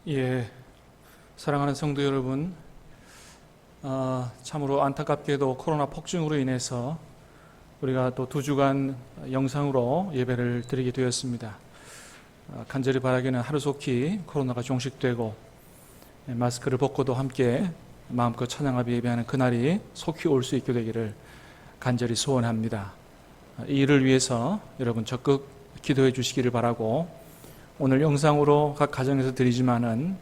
예, 사랑하는 성도 여러분, 참으로 안타깝게도 코로나 폭증으로 인해서 우리가 또 2주간 영상으로 예배를 드리게 되었습니다. 간절히 바라기는 하루속히 코로나가 종식되고 마스크를 벗고도 함께 마음껏 찬양하며 예배하는 그날이 속히 올 수 있게 되기를 간절히 소원합니다. 이 일을 위해서 여러분 적극 기도해 주시기를 바라고, 오늘 영상으로 각 가정에서 드리지만은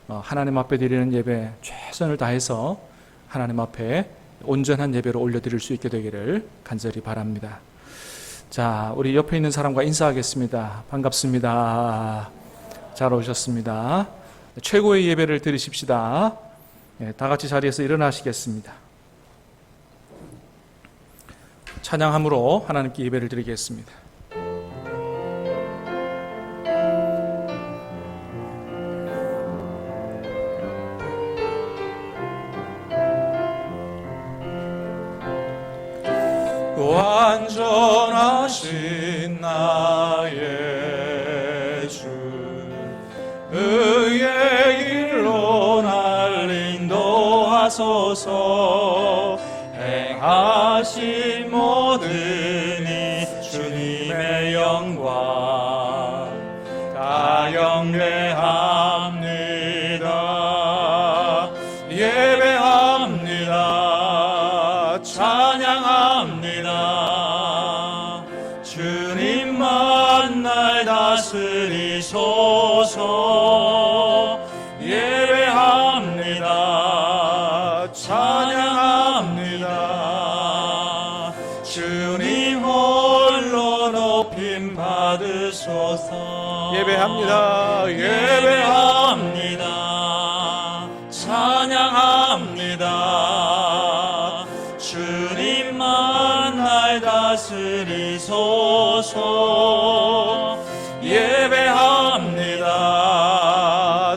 하나님 앞에 드리는 예배 최선을 다해서 하나님 앞에 온전한 예배로 올려드릴 수 있게 되기를 간절히 바랍니다. 자, 우리 옆에 있는 사람과 인사하겠습니다. 반갑습니다. 잘 오셨습니다. 최고의 예배를 드리십시다. 다 같이 자리에서 일어나시겠습니다. 찬양함으로 하나님께 예배를 드리겠습니다. 완전하신 나의 주, 의의 길로 날 인도하소서. 행하신 모든 이 주님의 영광 다 영례합니다. 예배합니다. 찬양합니다. 주님만 날 다스리소서. 예배합니다. 찬양합니다. 주님 홀로 높임 받으소서. 예배합니다. 예배합니다. 찬양합니다. 주님만 날 다스리소서. 예배합니다.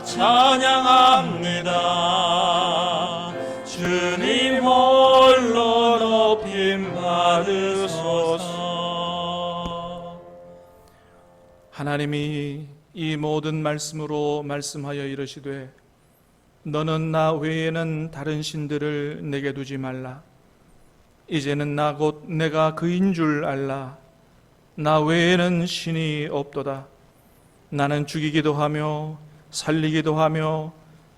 찬양합니다. 주님 홀로 높임 받으소서. 하나님이 이 모든 말씀으로 말씀하여 이르시되, 너는 나 외에는 다른 신들을 내게 두지 말라. 이제는 나 곧 내가 그인 줄 알라. 나 외에는 신이 없도다. 나는 죽이기도 하며 살리기도 하며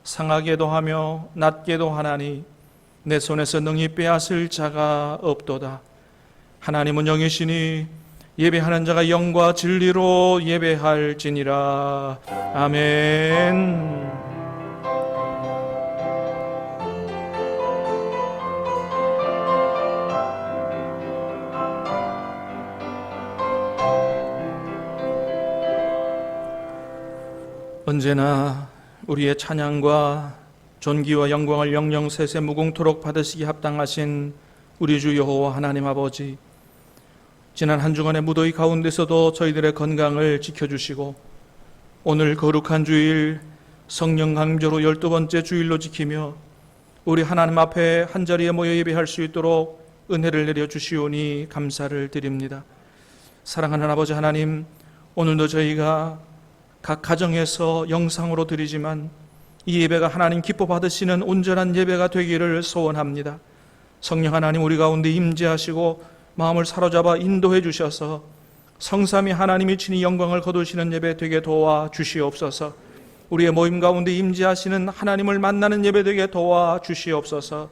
상하게도 하며 낫게도 하나니 내 손에서 능히 빼앗을 자가 없도다. 하나님은 영이시니 예배하는 자가 영과 진리로 예배할지니라. 아멘. 언제나 우리의 찬양과 존귀와 영광을 영영세세 무궁토록 받으시기 합당하신 우리 주 여호와 하나님 아버지, 지난 한 주간의 무더위 가운데서도 저희들의 건강을 지켜주시고 오늘 거룩한 주일 성령 강림제로 12번째 주일로 지키며 우리 하나님 앞에 한자리에 모여 예배할 수 있도록 은혜를 내려주시오니 감사를 드립니다. 사랑하는 아버지 하나님, 오늘도 저희가 각 가정에서 영상으로 드리지만 이 예배가 하나님 기뻐 받으시는 온전한 예배가 되기를 소원합니다. 성령 하나님, 우리 가운데 임재하시고 마음을 사로잡아 인도해 주셔서 성삼위 하나님이 친히 영광을 거두시는 예배 되게 도와 주시옵소서. 우리의 모임 가운데 임재하시는 하나님을 만나는 예배 되게 도와 주시옵소서.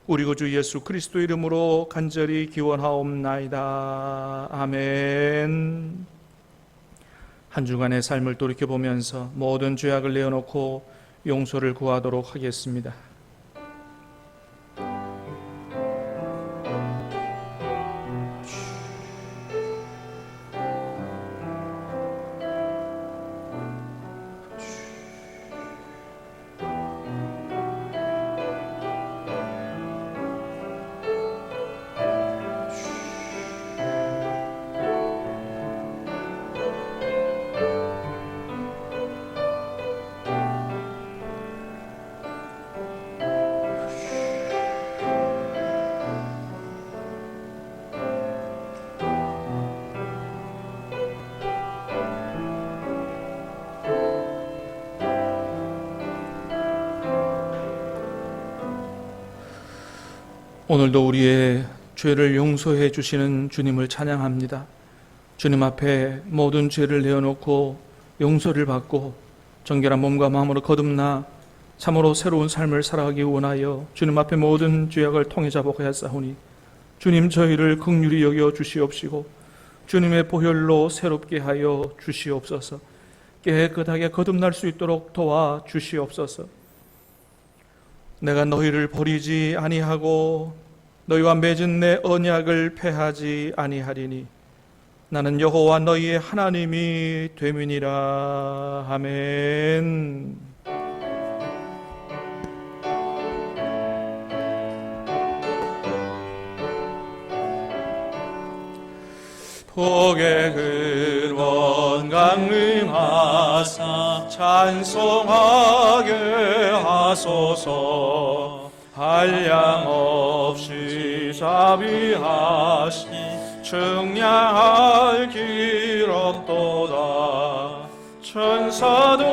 우리 구주 예수 그리스도 이름으로 간절히 기원하옵나이다. 아멘. 한 주간의 삶을 돌이켜보면서 모든 죄악을 내어놓고 용서를 구하도록 하겠습니다. 오늘도 우리의 죄를 용서해 주시는 주님을 찬양합니다. 주님 앞에 모든 죄를 내어놓고 용서를 받고 정결한 몸과 마음으로 거듭나 참으로 새로운 삶을 살아가기 원하여 주님 앞에 모든 죄악을 통해 자복하였사오니 주님 저희를 긍휼히 여겨 주시옵시고 주님의 보혈로 새롭게 하여 주시옵소서. 깨끗하게 거듭날 수 있도록 도와 주시옵소서. 내가 너희를 버리지 아니하고 너희와 맺은 내 언약을 폐하지 아니하리니 나는 여호와 너희의 하나님이 됨이니라. 아멘. 복의 근원 강림하사 찬송하게 하소서. 한량없이 자비하시 측량할 길 없도다. 천사들의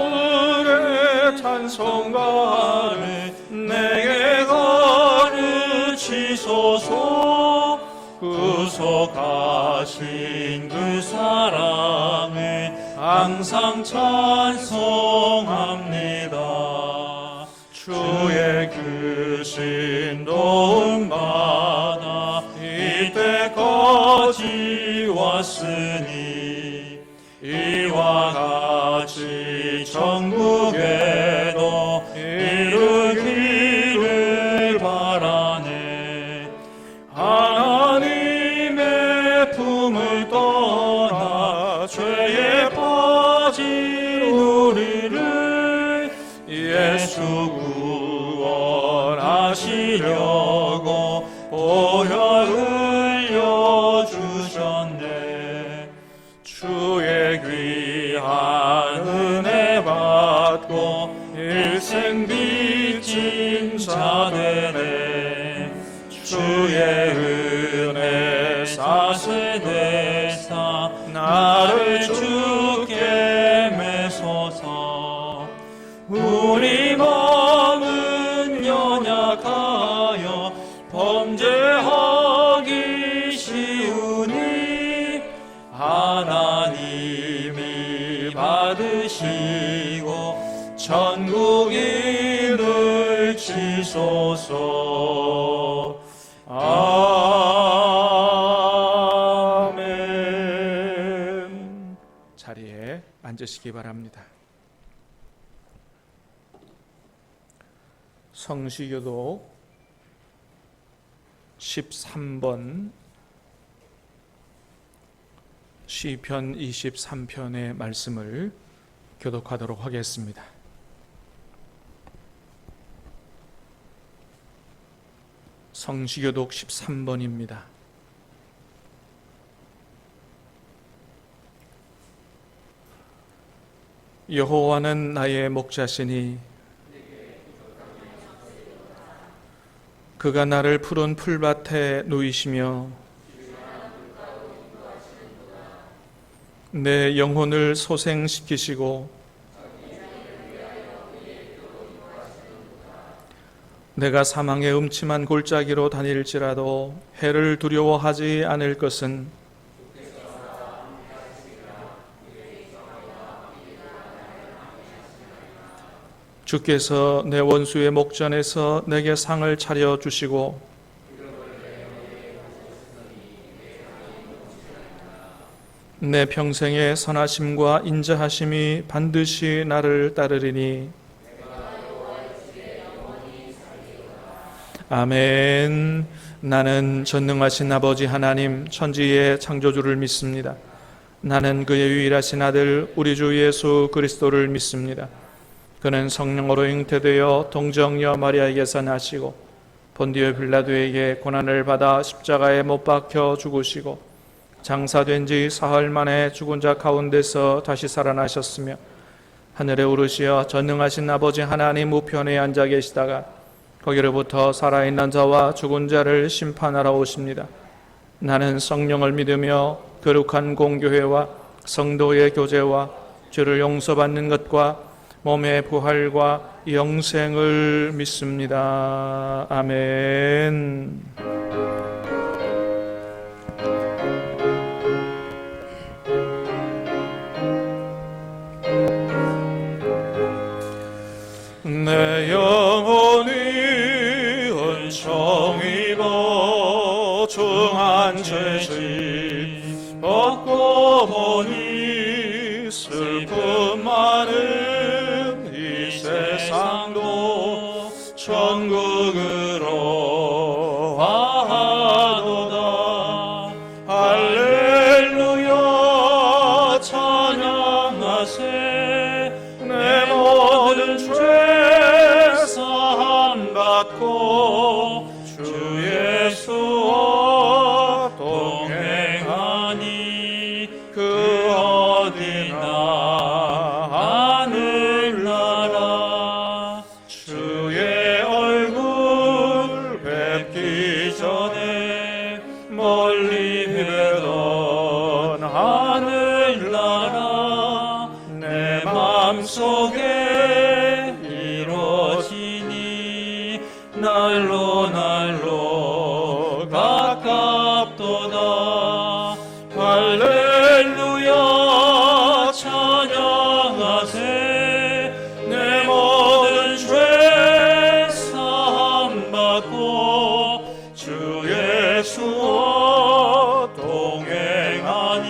찬송가를 내게 가르치소서. 구속하신 그 사랑을 항상 찬송합니다. 주의 크신 도움 받아 이때까지 왔으니 이와 같이 천국에도 이르기를 바라네. 하나님의 품을 떠나 죄에 빠진 우리를 예수 구원하시려고 보혈 흘려주셨네. 주의 귀한 은혜 받고 일생 빚진 자 되네. 주의 은혜 사세되사 나를 주께 메소서. 우리 마음은 연약하여 범죄하기 쉬우니 하나님이 받으시고 천국 이르치소서. 아멘. 자리에 앉으시기 바랍니다. 성시교독 13번 시편 23편의 말씀을 교독하도록 하겠습니다. 성시교독 13번입니다. 여호와는 나의 목자시니 그가 나를 푸른 풀밭에 누이시며 내 영혼을 소생시키시고 내가 사망의 음침한 골짜기로 다닐지라도 해를 두려워하지 않을 것은 주께서 내 원수의 목전에서 내게 상을 차려주시고 내 평생의 선하심과 인자하심이 반드시 나를 따르리니 아멘. 나는 전능하신 아버지 하나님 천지의 창조주를 믿습니다. 나는 그의 유일하신 아들 우리 주 예수 그리스도를 믿습니다. 그는 성령으로 잉태되어 동정녀 마리아에게서 나시고 본디오 빌라도에게 고난을 받아 십자가에 못 박혀 죽으시고 장사된 지 사흘 만에 죽은 자 가운데서 다시 살아나셨으며 하늘에 오르시어 전능하신 아버지 하나님 우편에 앉아 계시다가 거기로부터 살아있는 자와 죽은 자를 심판하러 오십니다. 나는 성령을 믿으며 거룩한 공교회와 성도의 교제와 죄를 용서받는 것과 몸의 부활과 영생을 믿습니다. 아멘. 슬픔 많은 이 세상도 천국으로 화하도다. 할렐루야 찬양하세. 내 모든 죄 사함 받고 주 예수와 동행하니 그 어디나 하늘나라. 주의 얼굴 뵙기 전에 멀리 뵈던 하늘나라 내 맘속에 이루어지니 날로 날로 가깝도다. 할렐루야 찬양하세. 내 모든 죄 사함 받고 주 예수와 동행하니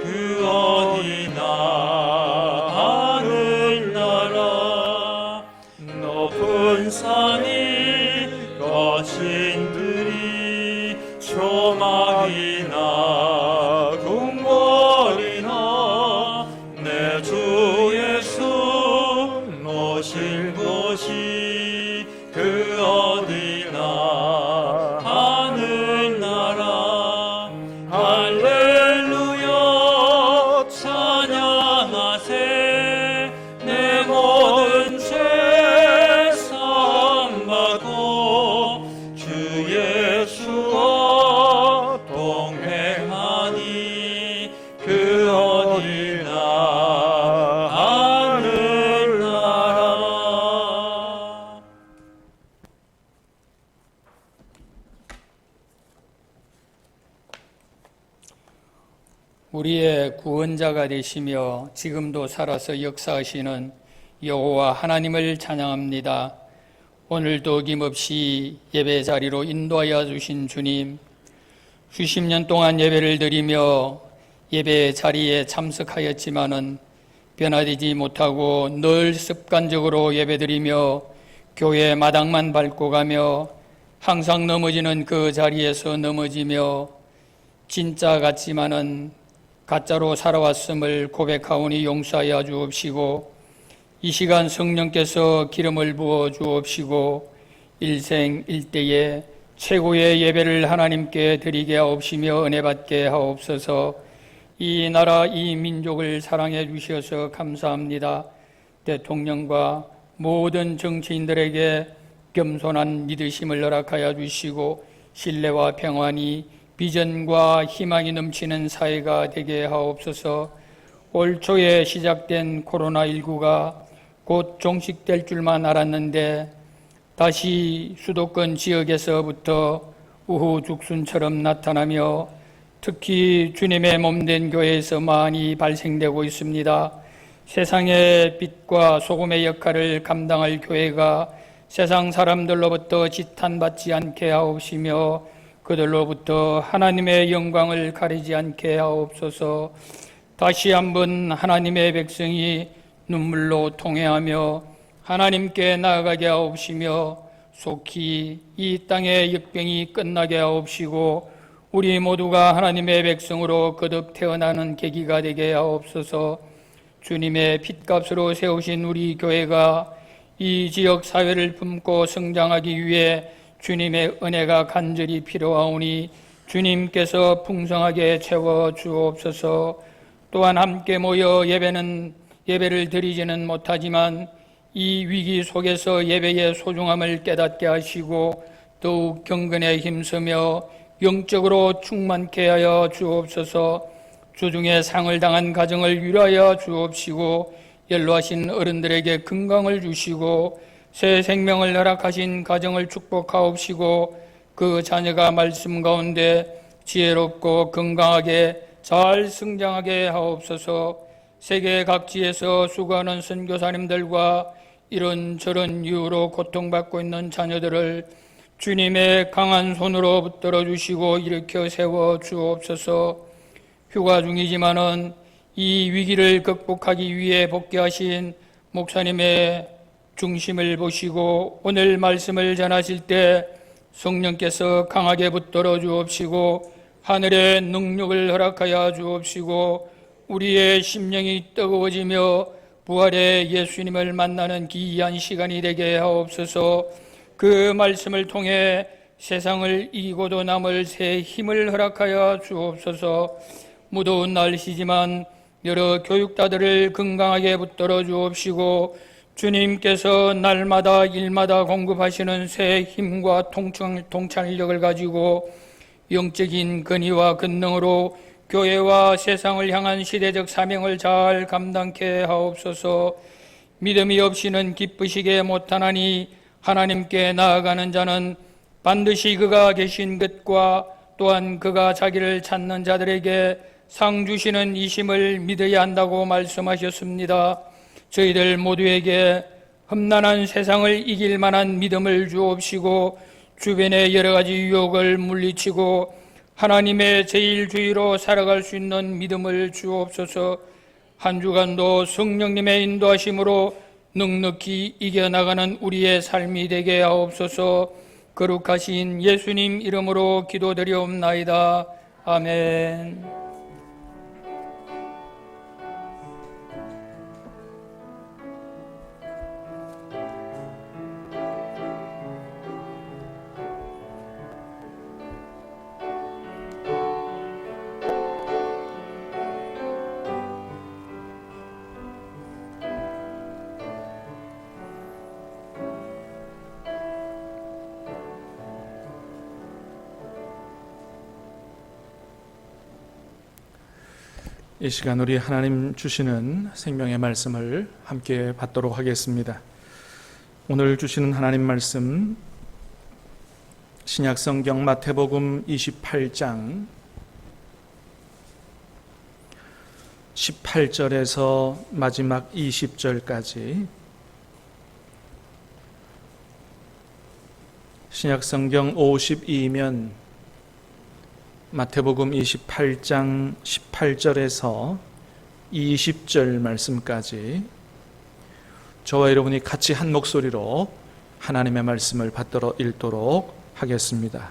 그 어디나 하늘나라. 높은 산이 거친 들이 조막이나 궁궐이나 내 주 예수 모실 곳이 그 어디나 하늘나라. 할렐루야 찬양하세. 내 모든 죄 사함 받고 주 예수와 동행하니 그 어디나 하늘나라. 우리의 구원자가 되시며 지금도 살아서 역사하시는 여호와 하나님을 찬양합니다. 오늘도 어김없이 예배 자리로 인도하여 주신 주님, 수십 년 동안 예배를 드리며 예배 자리에 참석하였지만은 변화되지 못하고 늘 습관적으로 예배 드리며 교회 마당만 밟고 가며 항상 넘어지는 그 자리에서 넘어지며 진짜 같지만은 가짜로 살아왔음을 고백하오니 용서하여 주옵시고, 이 시간 성령께서 기름을 부어 주옵시고 일생일대에 최고의 예배를 하나님께 드리게 하옵시며 은혜 받게 하옵소서. 이 나라 이 민족을 사랑해 주셔서 감사합니다. 대통령과 모든 정치인들에게 겸손한 믿으심을 허락하여 주시고 신뢰와 평안이 비전과 희망이 넘치는 사회가 되게 하옵소서. 올 초에 시작된 코로나19가 곧 종식될 줄만 알았는데 다시 수도권 지역에서부터 우후죽순처럼 나타나며 특히 주님의 몸된 교회에서 많이 발생되고 있습니다. 세상의 빛과 소금의 역할을 감당할 교회가 세상 사람들로부터 지탄받지 않게 하옵시며 그들로부터 하나님의 영광을 가리지 않게 하옵소서. 다시 한번 하나님의 백성이 눈물로 통회하며 하나님께 나아가게 하옵시며 속히 이 땅의 역병이 끝나게 하옵시고 우리 모두가 하나님의 백성으로 거듭 태어나는 계기가 되게 하옵소서. 주님의 핏값으로 세우신 우리 교회가 이 지역 사회를 품고 성장하기 위해 주님의 은혜가 간절히 필요하오니 주님께서 풍성하게 채워 주옵소서. 또한 함께 모여 예배를 드리지는 못하지만 이 위기 속에서 예배의 소중함을 깨닫게 하시고 더욱 경건에 힘쓰며 영적으로 충만케 하여 주옵소서. 주중에 상을 당한 가정을 위로하여 주옵시고 연로하신 어른들에게 건강을 주시고 새 생명을 허락하신 가정을 축복하옵시고 그 자녀가 말씀 가운데 지혜롭고 건강하게 잘 성장하게 하옵소서. 세계 각지에서 수고하는 선교사님들과 이런저런 이유로 고통받고 있는 자녀들을 주님의 강한 손으로 붙들어 주시고 일으켜 세워 주옵소서. 휴가 중이지만은 이 위기를 극복하기 위해 복귀하신 목사님의 중심을 보시고 오늘 말씀을 전하실 때 성령께서 강하게 붙들어 주옵시고 하늘의 능력을 허락하여 주옵시고 우리의 심령이 뜨거워지며 부활의 예수님을 만나는 기이한 시간이 되게 하옵소서. 그 말씀을 통해 세상을 이기고도 남을 새 힘을 허락하여 주옵소서. 무더운 날씨지만 여러 교육자들을 건강하게 붙들어 주옵시고 주님께서 날마다 일마다 공급하시는 새 힘과 통찰력을 가지고 영적인 권위와 권능으로 교회와 세상을 향한 시대적 사명을 잘 감당케 하옵소서. 믿음이 없이는 기쁘시게 못하나니 하나님께 나아가는 자는 반드시 그가 계신 것과 또한 그가 자기를 찾는 자들에게 상 주시는 이심을 믿어야 한다고 말씀하셨습니다. 저희들 모두에게 험난한 세상을 이길 만한 믿음을 주옵시고 주변의 여러 가지 유혹을 물리치고 하나님의 제일주의로 살아갈 수 있는 믿음을 주옵소서. 한 주간도 성령님의 인도하심으로 넉넉히 이겨나가는 우리의 삶이 되게 하옵소서. 거룩하신 예수님 이름으로 기도드리옵나이다. 아멘. 이 시간 우리 하나님 주시는 생명의 말씀을 함께 받도록 하겠습니다. 오늘 주시는 하나님 말씀 신약성경 마태복음 28장 18절에서 마지막 20절까지 신약성경 52면 마태복음 28장 18절에서 20절 말씀까지 저와 여러분이 같이 한 목소리로 하나님의 말씀을 받들어 읽도록 하겠습니다.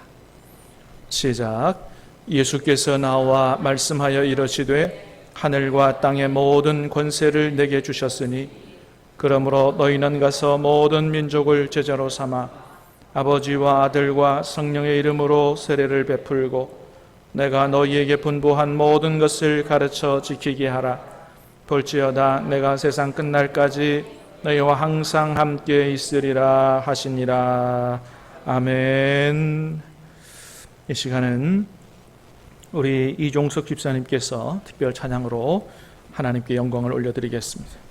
시작. 예수께서 나와 말씀하여 이르시되 하늘과 땅의 모든 권세를 내게 주셨으니 그러므로 너희는 가서 모든 민족을 제자로 삼아 아버지와 아들과 성령의 이름으로 세례를 베풀고 내가 너희에게 분부한 모든 것을 가르쳐 지키게 하라. 볼지어다 내가 세상 끝날까지 너희와 항상 함께 있으리라 하시니라. 아멘. 이 시간은 우리 이종석 집사님께서 특별 찬양으로 하나님께 영광을 올려드리겠습니다.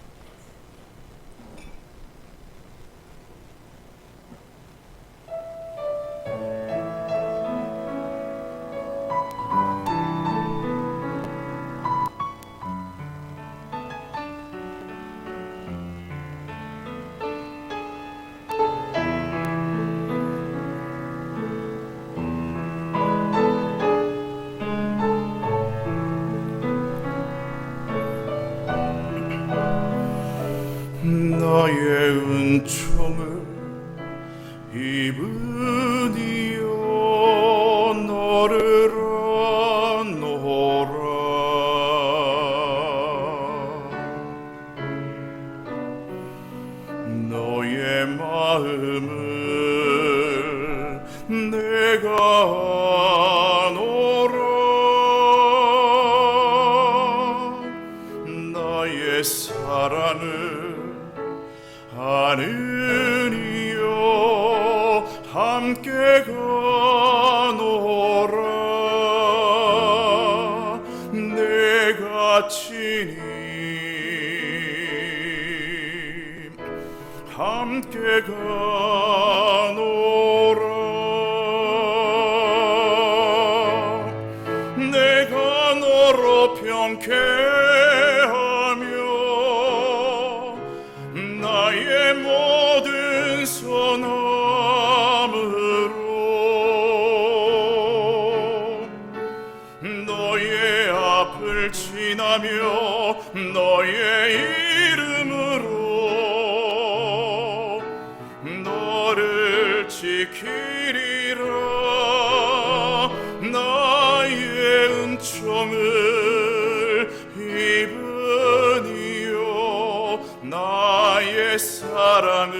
나의 은총을 입으니여 너를 안노라. 너의 마음을 내가 아노라. 나의 사랑을 하느니여 함께 가노라. 내가 친히 함께 가노라. 내가 너로 평쾌하며 나의 모든 선함으로 너의 앞을 지나며 나의 이름으로 너를 지키리라. 나의 은총을 입으니요 나의 사랑을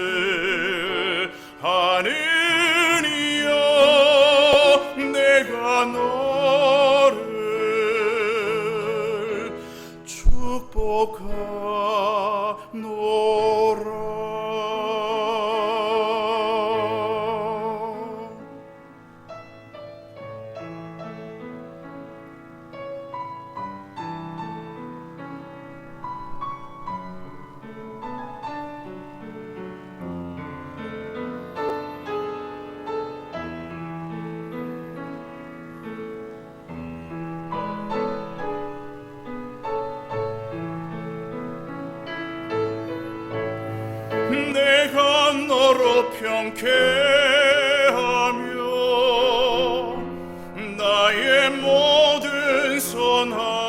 하느니요 내가 너를 축복하노라. 내가 너로 평쾌하며 나의 모든 선함으로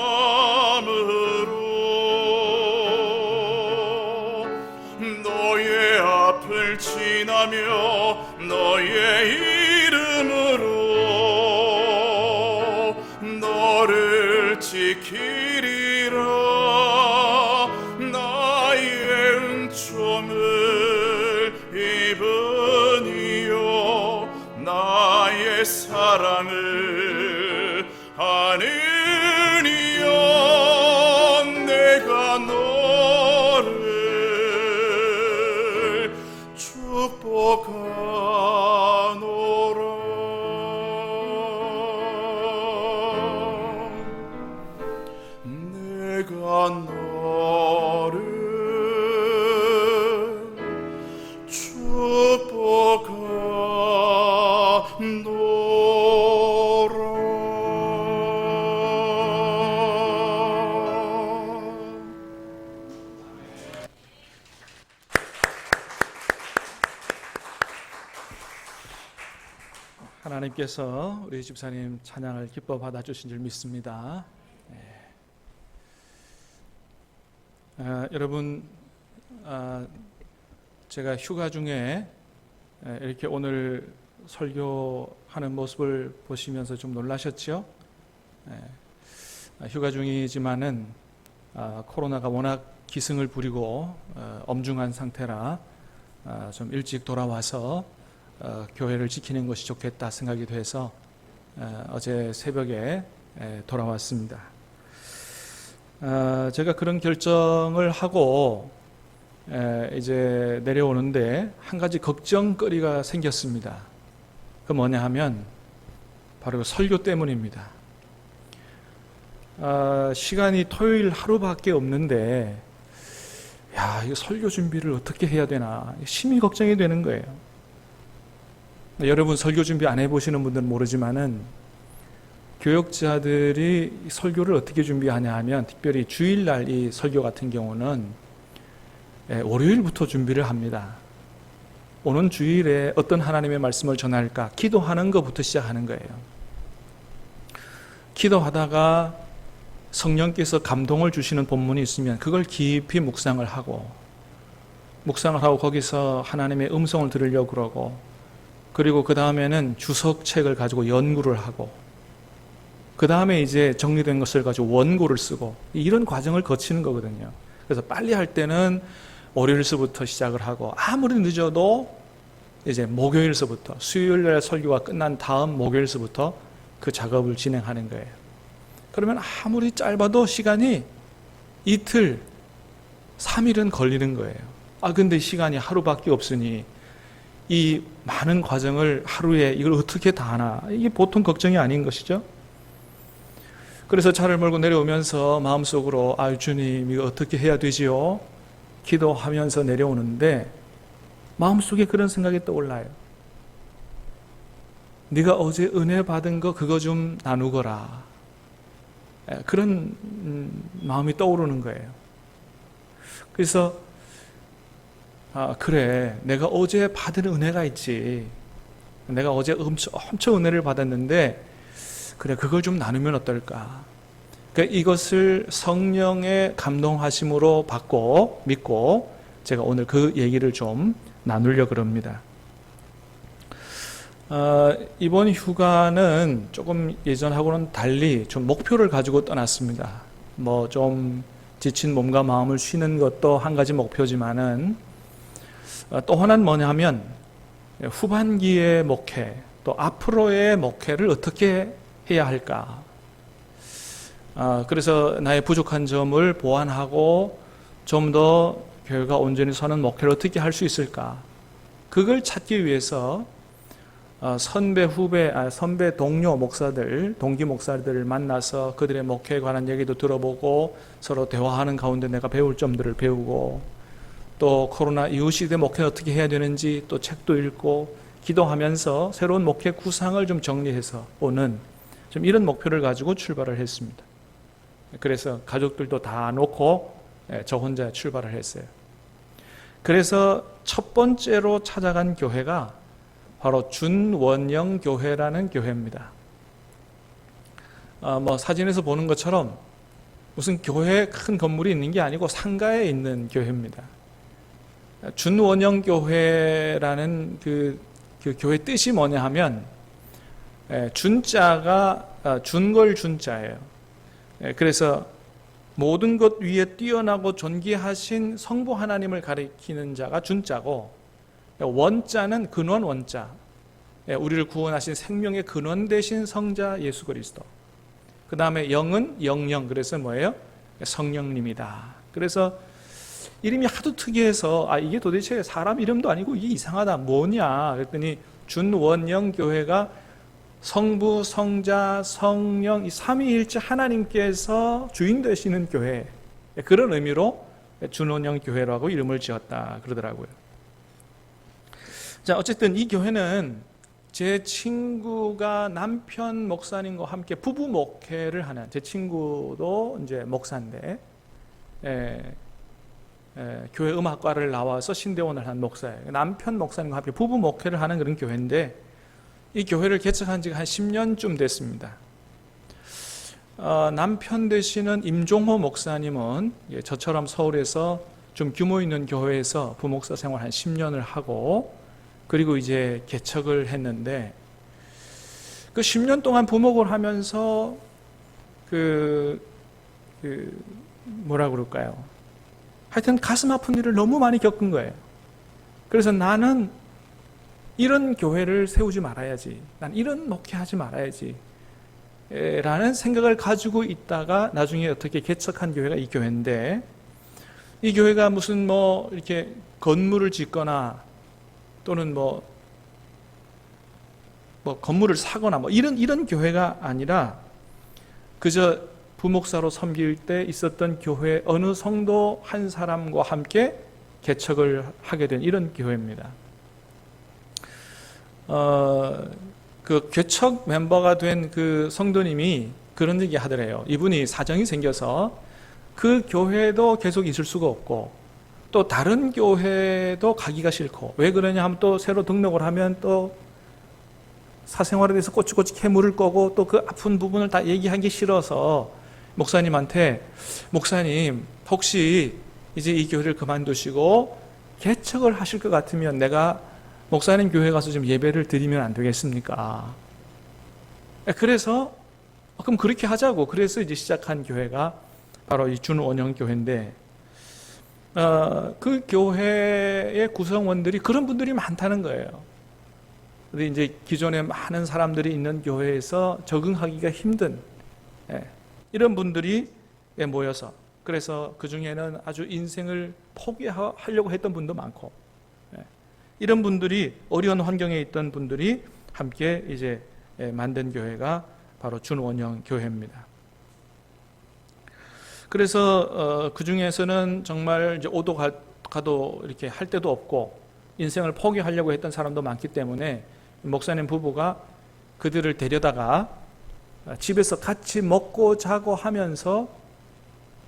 너의 앞을 지나며 너의 이름으로 너를 지키리라. 나의 은총을 입으니요 나의 사랑을 하느니요 내가 너를 축복하노라. 내가 너를 하나님께서 우리 집사님 찬양을 기뻐 받아주신 줄 믿습니다. 여러분, 제가 휴가 중에 이렇게 오늘 설교하는 모습을 보시면서 좀 놀라셨죠? 휴가 중이지만은 코로나가 워낙 기승을 부리고 엄중한 상태라 좀 일찍 돌아와서 교회를 지키는 것이 좋겠다 생각이 돼서 어제 새벽에 돌아왔습니다. 제가 그런 결정을 하고 이제 내려오는데 한 가지 걱정거리가 생겼습니다. 그 뭐냐 하면 바로 설교 때문입니다. 시간이 토요일 하루밖에 없는데 이거 설교 준비를 어떻게 해야 되나 심히 걱정이 되는 거예요. 여러분 설교 준비 안 해보시는 분들은 모르지만은 교역자들이 설교를 어떻게 준비하냐 하면 특별히 주일날 이 설교 같은 경우는 월요일부터 준비를 합니다. 오는 주일에 어떤 하나님의 말씀을 전할까 기도하는 것부터 시작하는 거예요. 기도하다가 성령께서 감동을 주시는 본문이 있으면 그걸 깊이 묵상을 하고 거기서 하나님의 음성을 들으려고 그러고 그리고 그 다음에는 주석책을 가지고 연구를 하고 그 다음에 이제 정리된 것을 가지고 원고를 쓰고 이런 과정을 거치는 거거든요. 그래서 빨리 할 때는 월요일서부터 시작을 하고 아무리 늦어도 이제 목요일서부터 수요일날 설교가 끝난 다음 목요일서부터 그 작업을 진행하는 거예요. 그러면 아무리 짧아도 시간이 이틀, 3일은 걸리는 거예요. 근데 시간이 하루밖에 없으니 이 많은 과정을 하루에 이걸 어떻게 다 하나 이게 보통 걱정이 아닌 것이죠. 그래서 차를 몰고 내려오면서 마음속으로 주님 이거 어떻게 해야 되지요? 기도하면서 내려오는데 마음속에 그런 생각이 떠올라요. 네가 어제 은혜 받은 거 그거 좀 나누거라. 그런 마음이 떠오르는 거예요. 그래서 그래 내가 어제 받은 은혜가 있지. 내가 어제 엄청 은혜를 받았는데 그래 그걸 좀 나누면 어떨까. 그러니까 이것을 성령의 감동하심으로 받고 믿고 제가 오늘 그 얘기를 좀 나누려고 합니다. 이번 휴가는 조금 예전하고는 달리 좀 목표를 가지고 떠났습니다. 뭐 좀 지친 몸과 마음을 쉬는 것도 한 가지 목표지만은 또 하나는 뭐냐면 후반기의 목회, 또 앞으로의 목회를 어떻게 해야 할까. 그래서 나의 부족한 점을 보완하고 좀 더 교회가 온전히 서는 목회를 어떻게 할 수 있을까. 그걸 찾기 위해서 선배 동료 목사들, 동기 목사들을 만나서 그들의 목회에 관한 얘기도 들어보고 서로 대화하는 가운데 내가 배울 점들을 배우고 또 코로나 이후 시대 목회는 어떻게 해야 되는지 또 책도 읽고 기도하면서 새로운 목회 구상을 좀 정리해서 오는 좀 이런 목표를 가지고 출발을 했습니다. 그래서 가족들도 다 놓고 저 혼자 출발을 했어요. 그래서 첫 번째로 찾아간 교회가 바로 준원영 교회라는 교회입니다. 뭐 사진에서 보는 것처럼 무슨 교회 큰 건물이 있는 게 아니고 상가에 있는 교회입니다. 준원영 교회라는 그 교회 뜻이 뭐냐 하면 준자가 준걸 준자예요. 그래서 모든 것 위에 뛰어나고 존귀하신 성부 하나님을 가리키는 자가 준자고 원자는 근원 원자, 우리를 구원하신 생명의 근원 되신 성자 예수 그리스도. 그 다음에 영은 영령, 그래서 뭐예요? 성령님이다. 그래서 이름이 하도 특이해서 이게 도대체 사람 이름도 아니고 이게 이상하다, 뭐냐 그랬더니 준원영 교회가 성부, 성자, 성령 이 삼위일체 하나님께서 주인 되시는 교회, 그런 의미로 준원영 교회라고 이름을 지었다 그러더라고요. 자, 어쨌든 이 교회는 제 친구가 남편 목사님과 함께 부부 목회를 하는, 제 친구도 이제 목사인데 교회 음악과를 나와서 신대원을 한 목사예요. 남편 목사님과 함께 부부 목회를 하는 그런 교회인데 이 교회를 개척한 지가 한 10년쯤 됐습니다. 남편 되시는 임종호 목사님은 저처럼 서울에서 좀 규모 있는 교회에서 부목사 생활 한 10년을 하고 그리고 이제 개척을 했는데 그 10년 동안 부목을 하면서 뭐라 그럴까요? 하여튼 가슴 아픈 일을 너무 많이 겪은 거예요. 그래서 나는 이런 교회를 세우지 말아야지, 난 이런 목회하지 말아야지 라는 생각을 가지고 있다가 나중에 어떻게 개척한 교회가 이 교회인데, 이 교회가 무슨 뭐 이렇게 건물을 짓거나 또는 뭐 건물을 사거나 뭐 이런 교회가 아니라 그저 부목사로 섬길 때 있었던 교회 어느 성도 한 사람과 함께 개척을 하게 된 이런 교회입니다. 그 개척 멤버가 된 그 성도님이 그런 얘기 하더래요. 이분이 사정이 생겨서 그 교회도 계속 있을 수가 없고 또 다른 교회도 가기가 싫고, 왜 그러냐 하면 또 새로 등록을 하면 또 사생활에 대해서 꼬치꼬치 캐물을 거고 또 그 아픈 부분을 다 얘기하기 싫어서 목사님한테, 목사님 혹시 이제 이 교회를 그만두시고 개척을 하실 것 같으면 내가 목사님 교회 가서 좀 예배를 드리면 안 되겠습니까? 그래서 그럼 그렇게 하자고, 그래서 이제 시작한 교회가 바로 이 준원영 교회인데, 그 교회의 구성원들이 그런 분들이 많다는 거예요. 근데 이제 기존에 많은 사람들이 있는 교회에서 적응하기가 힘든 이런 분들이 모여서, 그래서 그 중에는 아주 인생을 포기하려고 했던 분도 많고, 이런 분들이 어려운 환경에 있던 분들이 함께 이제 만든 교회가 바로 준원영 교회입니다. 그래서 그 중에서는 정말 이제 오도 가도 이렇게 할 데도 없고 인생을 포기하려고 했던 사람도 많기 때문에 목사님 부부가 그들을 데려다가 집에서 같이 먹고 자고 하면서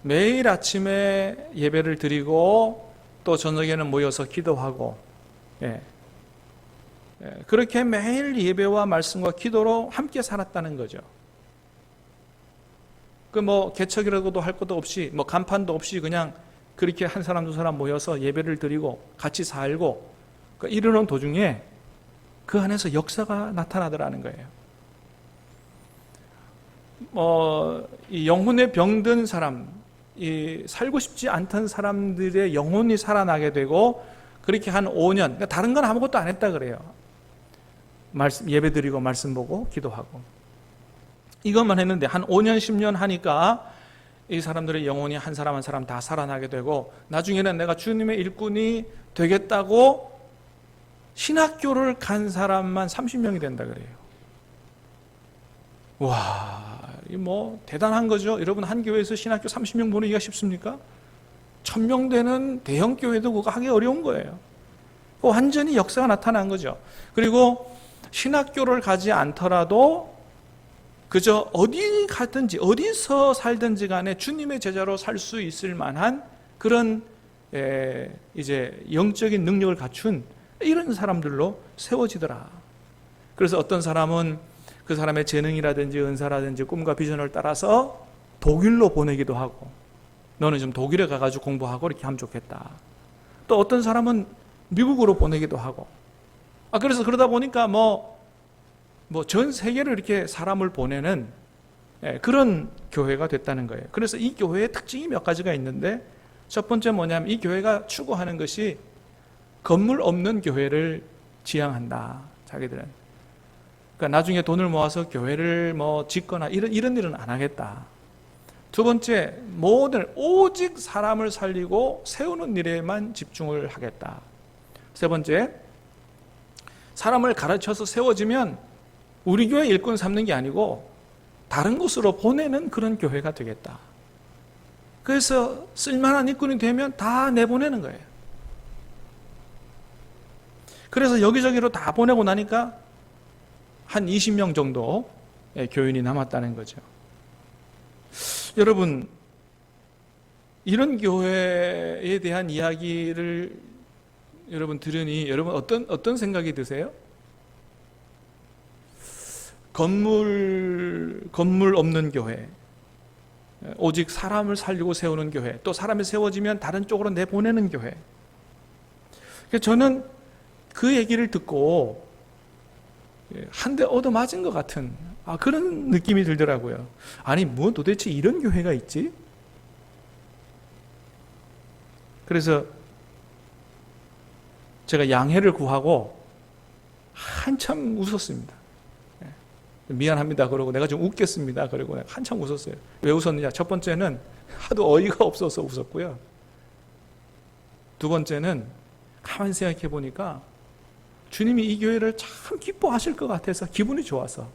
매일 아침에 예배를 드리고 또 저녁에는 모여서 기도하고, 그렇게 매일 예배와 말씀과 기도로 함께 살았다는 거죠. 그 뭐 개척이라고도 할 것도 없이 뭐 간판도 없이 그냥 그렇게 한 사람 두 사람 모여서 예배를 드리고 같이 살고 이러는 도중에 그 안에서 역사가 나타나더라는 거예요. 이 영혼에 병든 사람, 이 살고 싶지 않던 사람들의 영혼이 살아나게 되고 그렇게 한 5년, 그러니까 다른 건 아무것도 안 했다 그래요. 예배 드리고 말씀 보고 기도하고 이것만 했는데 한 5년 10년 하니까 이 사람들의 영혼이 한 사람 한 사람 다 살아나게 되고 나중에는 내가 주님의 일꾼이 되겠다고 신학교를 간 사람만 30명이 된다 그래요. 와, 이 뭐 대단한 거죠. 여러분 한 교회에서 신학교 30명 보내기가 쉽습니까? 1000명 되는 대형 교회도 그거 하기 어려운 거예요. 완전히 역사가 나타난 거죠. 그리고 신학교를 가지 않더라도 그저 어디 가든지 어디서 살든지 간에 주님의 제자로 살 수 있을 만한 그런 이제 영적인 능력을 갖춘 이런 사람들로 세워지더라. 그래서 어떤 사람은 그 사람의 재능이라든지 은사라든지 꿈과 비전을 따라서 독일로 보내기도 하고 너는 좀 독일에 가가지고 공부하고 이렇게 하면 좋겠다. 또 어떤 사람은 미국으로 보내기도 하고 그래서 그러다 보니까 뭐 전 세계로 이렇게 사람을 보내는 그런 교회가 됐다는 거예요. 그래서 이 교회의 특징이 몇 가지가 있는데 첫 번째 뭐냐면 이 교회가 추구하는 것이 건물 없는 교회를 지향한다. 자기들은. 그러니까 나중에 돈을 모아서 교회를 뭐 짓거나 이런 일은 안 하겠다. 두 번째, 오직 사람을 살리고 세우는 일에만 집중을 하겠다. 세 번째, 사람을 가르쳐서 세워지면 우리 교회 일꾼 삼는 게 아니고 다른 곳으로 보내는 그런 교회가 되겠다. 그래서 쓸만한 일꾼이 되면 다 내보내는 거예요. 그래서 여기저기로 다 보내고 나니까 한 20명 정도 교인이 남았다는 거죠. 여러분, 이런 교회에 대한 이야기를 여러분 들으니 여러분 어떤 생각이 드세요? 건물 없는 교회, 오직 사람을 살리고 세우는 교회, 또 사람이 세워지면 다른 쪽으로 내보내는 교회. 저는 그 얘기를 듣고 한 대 얻어맞은 것 같은 그런 느낌이 들더라고요. 아니 뭐 도대체 이런 교회가 있지? 그래서 제가 양해를 구하고 한참 웃었습니다. 미안합니다 그러고 내가 좀 웃겠습니다 그러고 한참 웃었어요. 왜 웃었느냐? 첫 번째는 하도 어이가 없어서 웃었고요. 두 번째는 가만히 생각해 보니까 주님이 이 교회를 참 기뻐하실 것 같아서 기분이 좋아서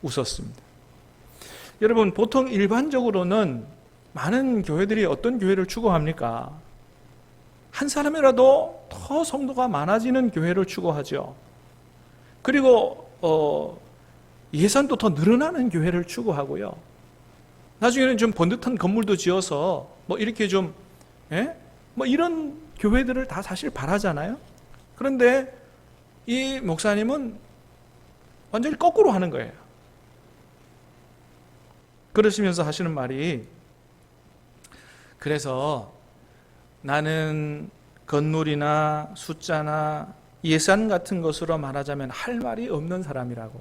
웃었습니다. 여러분, 보통 일반적으로는 많은 교회들이 어떤 교회를 추구합니까? 한 사람이라도 더 성도가 많아지는 교회를 추구하죠. 그리고 예산도 더 늘어나는 교회를 추구하고요. 나중에는 좀 번듯한 건물도 지어서 뭐 이렇게 좀 뭐 이런 교회들을 다 사실 바라잖아요. 그런데 이 목사님은 완전히 거꾸로 하는 거예요. 그러시면서 하시는 말이, 그래서 나는 건물이나 숫자나 예산 같은 것으로 말하자면 할 말이 없는 사람이라고.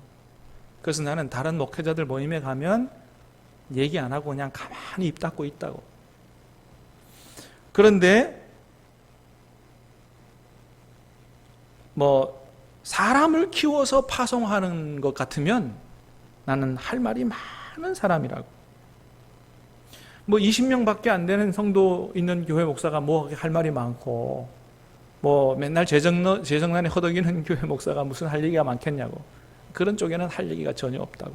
그래서 나는 다른 목회자들 모임에 가면 얘기 안 하고 그냥 가만히 입 닫고 있다고. 그런데 뭐 사람을 키워서 파송하는 것 같으면 나는 할 말이 많은 사람이라고. 뭐 20명밖에 안 되는 성도 있는 교회 목사가 뭐 할 말이 많고, 뭐 맨날 재정난에 허덕이는 교회 목사가 무슨 할 얘기가 많겠냐고. 그런 쪽에는 할 얘기가 전혀 없다고.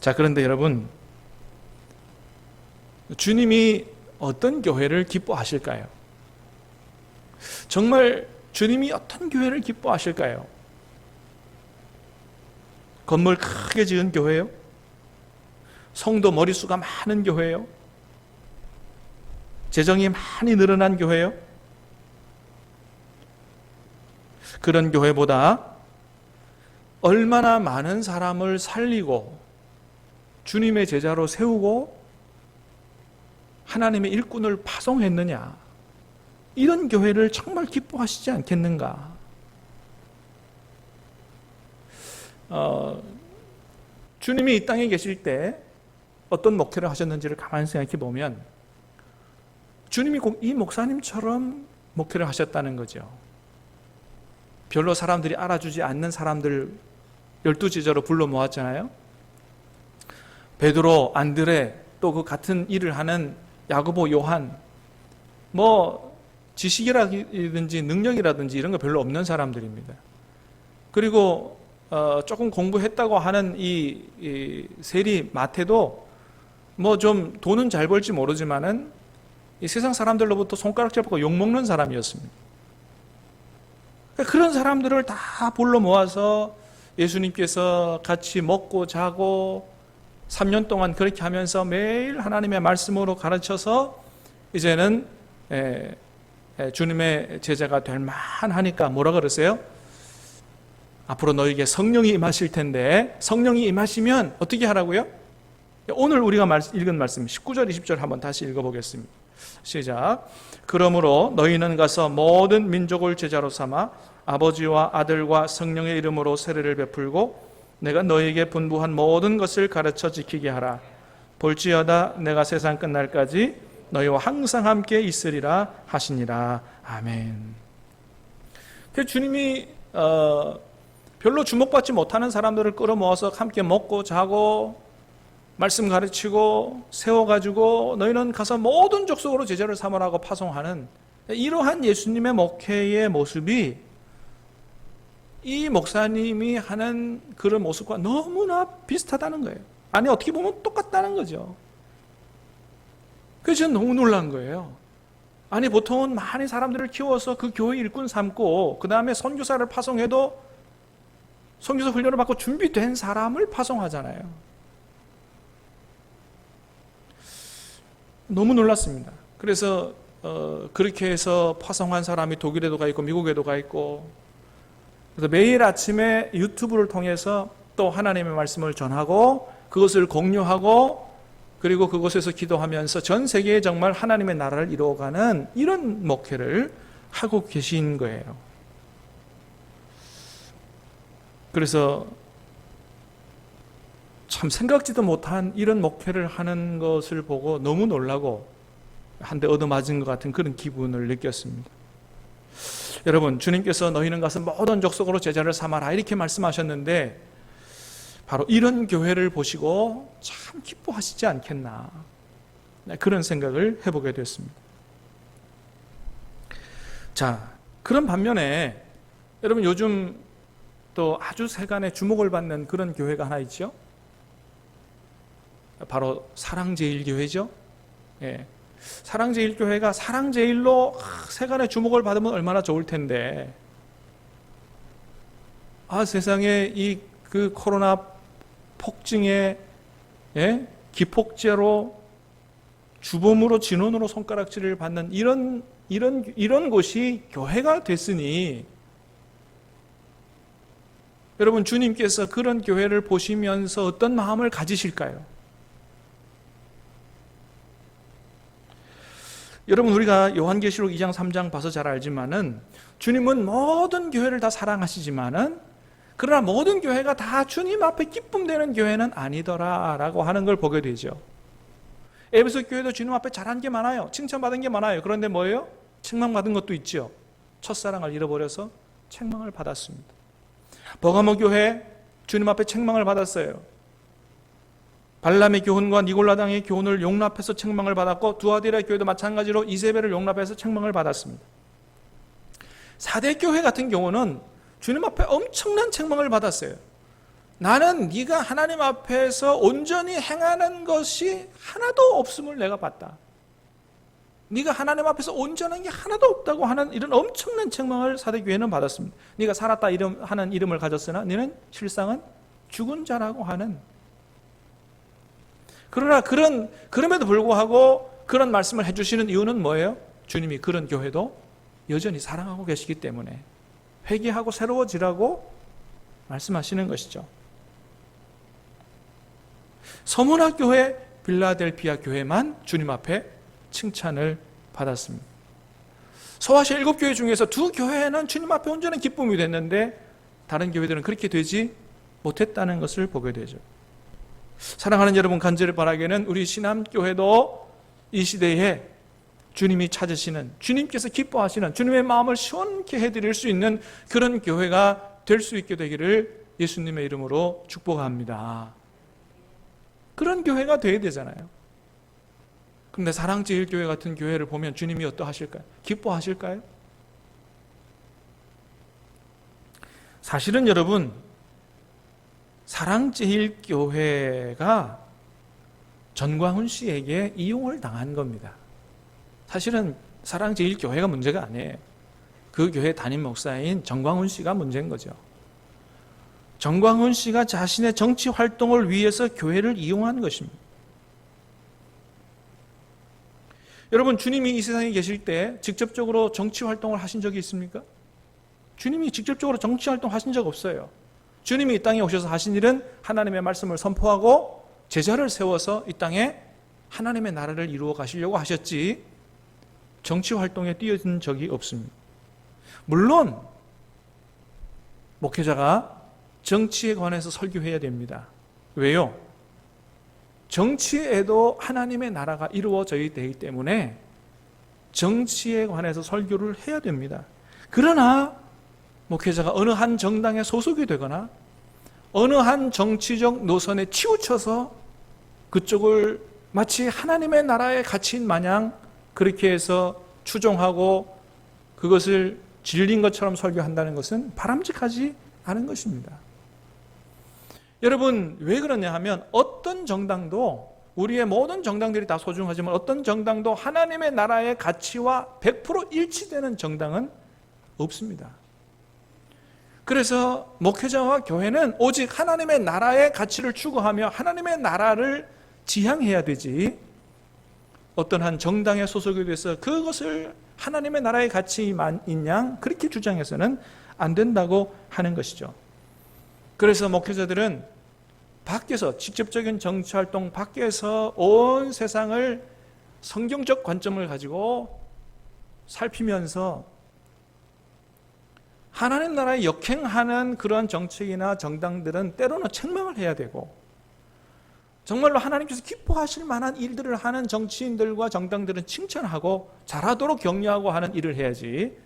자, 그런데 여러분, 주님이 어떤 교회를 기뻐하실까요? 정말 주님이 어떤 교회를 기뻐하실까요? 건물 크게 지은 교회요? 성도 머릿수가 많은 교회요? 재정이 많이 늘어난 교회요? 그런 교회보다 얼마나 많은 사람을 살리고 주님의 제자로 세우고 하나님의 일꾼을 파송했느냐? 이런 교회를 정말 기뻐하시지 않겠는가? 주님이 이 땅에 계실 때 어떤 목회를 하셨는지를 가만히 생각해 보면 주님이 꼭 이 목사님처럼 목회를 하셨다는 거죠. 별로 사람들이 알아주지 않는 사람들 12제자로 불러 모았잖아요. 베드로, 안드레, 또 그 같은 일을 하는 야고보, 요한, 뭐 지식이라든지 능력이라든지 이런 거 별로 없는 사람들입니다. 그리고 조금 공부했다고 하는 이 세리 마태도 뭐 좀 돈은 잘 벌지 모르지만은 이 세상 사람들로부터 손가락질 받고 욕먹는 사람이었습니다. 그런 사람들을 다 불러 모아서 예수님께서 같이 먹고 자고 3년 동안 그렇게 하면서 매일 하나님의 말씀으로 가르쳐서 이제는 주님의 제자가 될 만하니까 뭐라 그러세요? 앞으로 너에게 성령이 임하실 텐데 성령이 임하시면 어떻게 하라고요? 오늘 우리가 읽은 말씀 19절 20절 한번 다시 읽어보겠습니다. 시작. 그러므로 너희는 가서 모든 민족을 제자로 삼아 아버지와 아들과 성령의 이름으로 세례를 베풀고 내가 너희에게 분부한 모든 것을 가르쳐 지키게 하라. 볼지어다 내가 세상 끝날까지 너희와 항상 함께 있으리라 하시니라. 아멘. 주님이 별로 주목받지 못하는 사람들을 끌어모아서 함께 먹고 자고 말씀 가르치고 세워가지고 너희는 가서 모든 족속으로 제자를 삼으라고 파송하는 이러한 예수님의 목회의 모습이 이 목사님이 하는 그런 모습과 너무나 비슷하다는 거예요. 아니 어떻게 보면 똑같다는 거죠. 그래서 저는 너무 놀란 거예요. 아니 보통은 많은 사람들을 키워서 그 교회 일꾼 삼고 그 다음에 선교사를 파송해도 선교사 훈련을 받고 준비된 사람을 파송하잖아요. 너무 놀랐습니다. 그래서 그렇게 해서 파송한 사람이 독일에도 가 있고 미국에도 가 있고 그래서 매일 아침에 유튜브를 통해서 또 하나님의 말씀을 전하고 그것을 공유하고 그리고 그곳에서 기도하면서 전 세계에 정말 하나님의 나라를 이루어가는 이런 목회를 하고 계신 거예요. 그래서 참 생각지도 못한 이런 목회를 하는 것을 보고 너무 놀라고 한 대 얻어맞은 것 같은 그런 기분을 느꼈습니다. 여러분, 주님께서 너희는 가서 모든 족속으로 제자를 삼아라 이렇게 말씀하셨는데 바로 이런 교회를 보시고 참 기뻐하시지 않겠나 그런 생각을 해보게 됐습니다. 자, 그런 반면에 여러분 요즘 또 아주 세간에 주목을 받는 그런 교회가 하나 있죠. 바로 사랑제일교회죠. 예. 사랑제일교회가 사랑제일로 세간의 주목을 받으면 얼마나 좋을 텐데 세상에 이 그 코로나 폭증의 기폭제로 주범으로 진원으로 손가락질을 받는 이런 곳이 교회가 됐으니 여러분 주님께서 그런 교회를 보시면서 어떤 마음을 가지실까요? 여러분 우리가 요한계시록 2장 3장 봐서 잘 알지만은 주님은 모든 교회를 다 사랑하시지만은 그러나 모든 교회가 다 주님 앞에 기쁨되는 교회는 아니더라라고 하는 걸 보게 되죠. 에베소 교회도 주님 앞에 잘한 게 많아요. 칭찬받은 게 많아요. 그런데 뭐예요? 책망받은 것도 있죠. 첫사랑을 잃어버려서 책망을 받았습니다. 버가모 교회 주님 앞에 책망을 받았어요. 발람의 교훈과 니골라당의 교훈을 용납해서 책망을 받았고 두아디라 교회도 마찬가지로 이세벨을 용납해서 책망을 받았습니다. 4대 교회 같은 경우는 주님 앞에 엄청난 책망을 받았어요. 나는 네가 하나님 앞에서 온전히 행하는 것이 하나도 없음을 내가 봤다. 네가 하나님 앞에서 온전한 게 하나도 없다고 하는 이런 엄청난 책망을 4대 교회는 받았습니다. 네가 살았다 하는 이름을 가졌으나 너는 실상은 죽은 자라고 하는. 그러나 그럼에도 불구하고 그런 말씀을 해주시는 이유는 뭐예요? 주님이 그런 교회도 여전히 사랑하고 계시기 때문에 회개하고 새로워지라고 말씀하시는 것이죠. 서문화 교회, 빌라델피아 교회만 주님 앞에 칭찬을 받았습니다. 소아시아 7교회 중에서 2교회는 주님 앞에 온전한 기쁨이 됐는데 다른 교회들은 그렇게 되지 못했다는 것을 보게 되죠. 사랑하는 여러분, 간절히 바라기에는 우리 신암교회도 이 시대에 주님이 찾으시는, 주님께서 기뻐하시는, 주님의 마음을 시원케 해드릴 수 있는 그런 교회가 될 수 있게 되기를 예수님의 이름으로 축복합니다. 그런 교회가 되어야 되잖아요. 그런데 사랑제일교회 같은 교회를 보면 주님이 어떠하실까요? 기뻐하실까요? 사실은 여러분, 사랑제일교회가 전광훈 씨에게 이용을 당한 겁니다. 사실은 사랑제일교회가 문제가 아니에요. 그 교회 담임 목사인 전광훈 씨가 문제인 거죠. 전광훈 씨가 자신의 정치 활동을 위해서 교회를 이용한 것입니다. 여러분, 주님이 이 세상에 계실 때 직접적으로 정치 활동을 하신 적이 있습니까? 주님이 직접적으로 정치 활동 하신 적 없어요. 주님이 이 땅에 오셔서 하신 일은 하나님의 말씀을 선포하고 제자를 세워서 이 땅에 하나님의 나라를 이루어 가시려고 하셨지 정치 활동에 뛰어든 적이 없습니다. 물론 목회자가 정치에 관해서 설교해야 됩니다. 왜요? 정치에도 하나님의 나라가 이루어져야 되기 때문에 정치에 관해서 설교를 해야 됩니다. 그러나 목회자가 어느 한 정당에 소속이 되거나 어느 한 정치적 노선에 치우쳐서 그쪽을 마치 하나님의 나라의 가치인 마냥 그렇게 해서 추종하고 그것을 진리인 것처럼 설교한다는 것은 바람직하지 않은 것입니다. 여러분, 왜 그러냐 하면 어떤 정당도, 우리의 모든 정당들이 다 소중하지만 어떤 정당도 하나님의 나라의 가치와 100% 일치되는 정당은 없습니다. 그래서 목회자와 교회는 오직 하나님의 나라의 가치를 추구하며 하나님의 나라를 지향해야 되지, 어떤 한 정당에 소속이 돼서 그것을 하나님의 나라의 가치인 양 그렇게 주장해서는 안 된다고 하는 것이죠. 그래서 목회자들은 밖에서, 직접적인 정치활동 밖에서 온 세상을 성경적 관점을 가지고 살피면서 하나님 나라에 역행하는 그런 정책이나 정당들은 때로는 책망을 해야 되고, 정말로 하나님께서 기뻐하실 만한 일들을 하는 정치인들과 정당들은 칭찬하고 잘하도록 격려하고 하는 일을 해야지,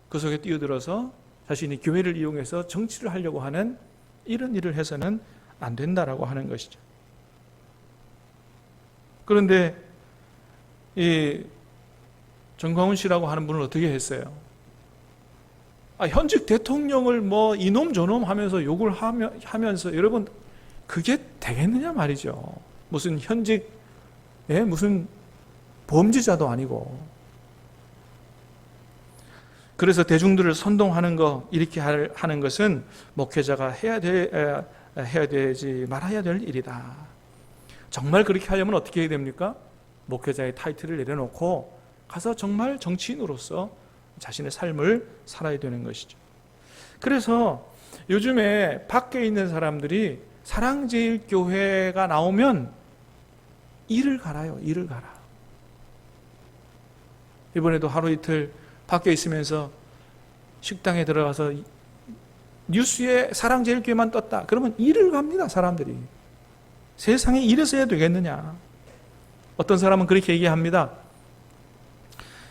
그 속에 뛰어들어서 자신이 교회를 이용해서 정치를 하려고 하는 이런 일을 해서는 안 된다라고 하는 것이죠. 그런데 이 전광훈 씨라고 하는 분은 어떻게 했어요? 현직 대통령을 뭐 이놈 저놈 하면서 욕을 하면서 여러분, 그게 되겠느냐 말이죠. 무슨 현직, 무슨 범죄자도 아니고. 그래서 대중들을 선동하는 거, 이렇게 하는 것은 목회자가 해야 되지 말아야 될 일이다. 정말 그렇게 하려면 어떻게 해야 됩니까? 목회자의 타이틀을 내려놓고 가서 정말 정치인으로서 자신의 삶을 살아야 되는 것이죠. 그래서 요즘에 밖에 있는 사람들이 사랑제일교회가 나오면 이를 갈아요. 이를 갈아. 이번에도 하루 이틀 밖에 있으면서 식당에 들어가서 뉴스에 사랑제일교회만 떴다. 그러면 이를 갑니다, 사람들이. 세상에 이래서 해야 되겠느냐. 어떤 사람은 그렇게 얘기합니다.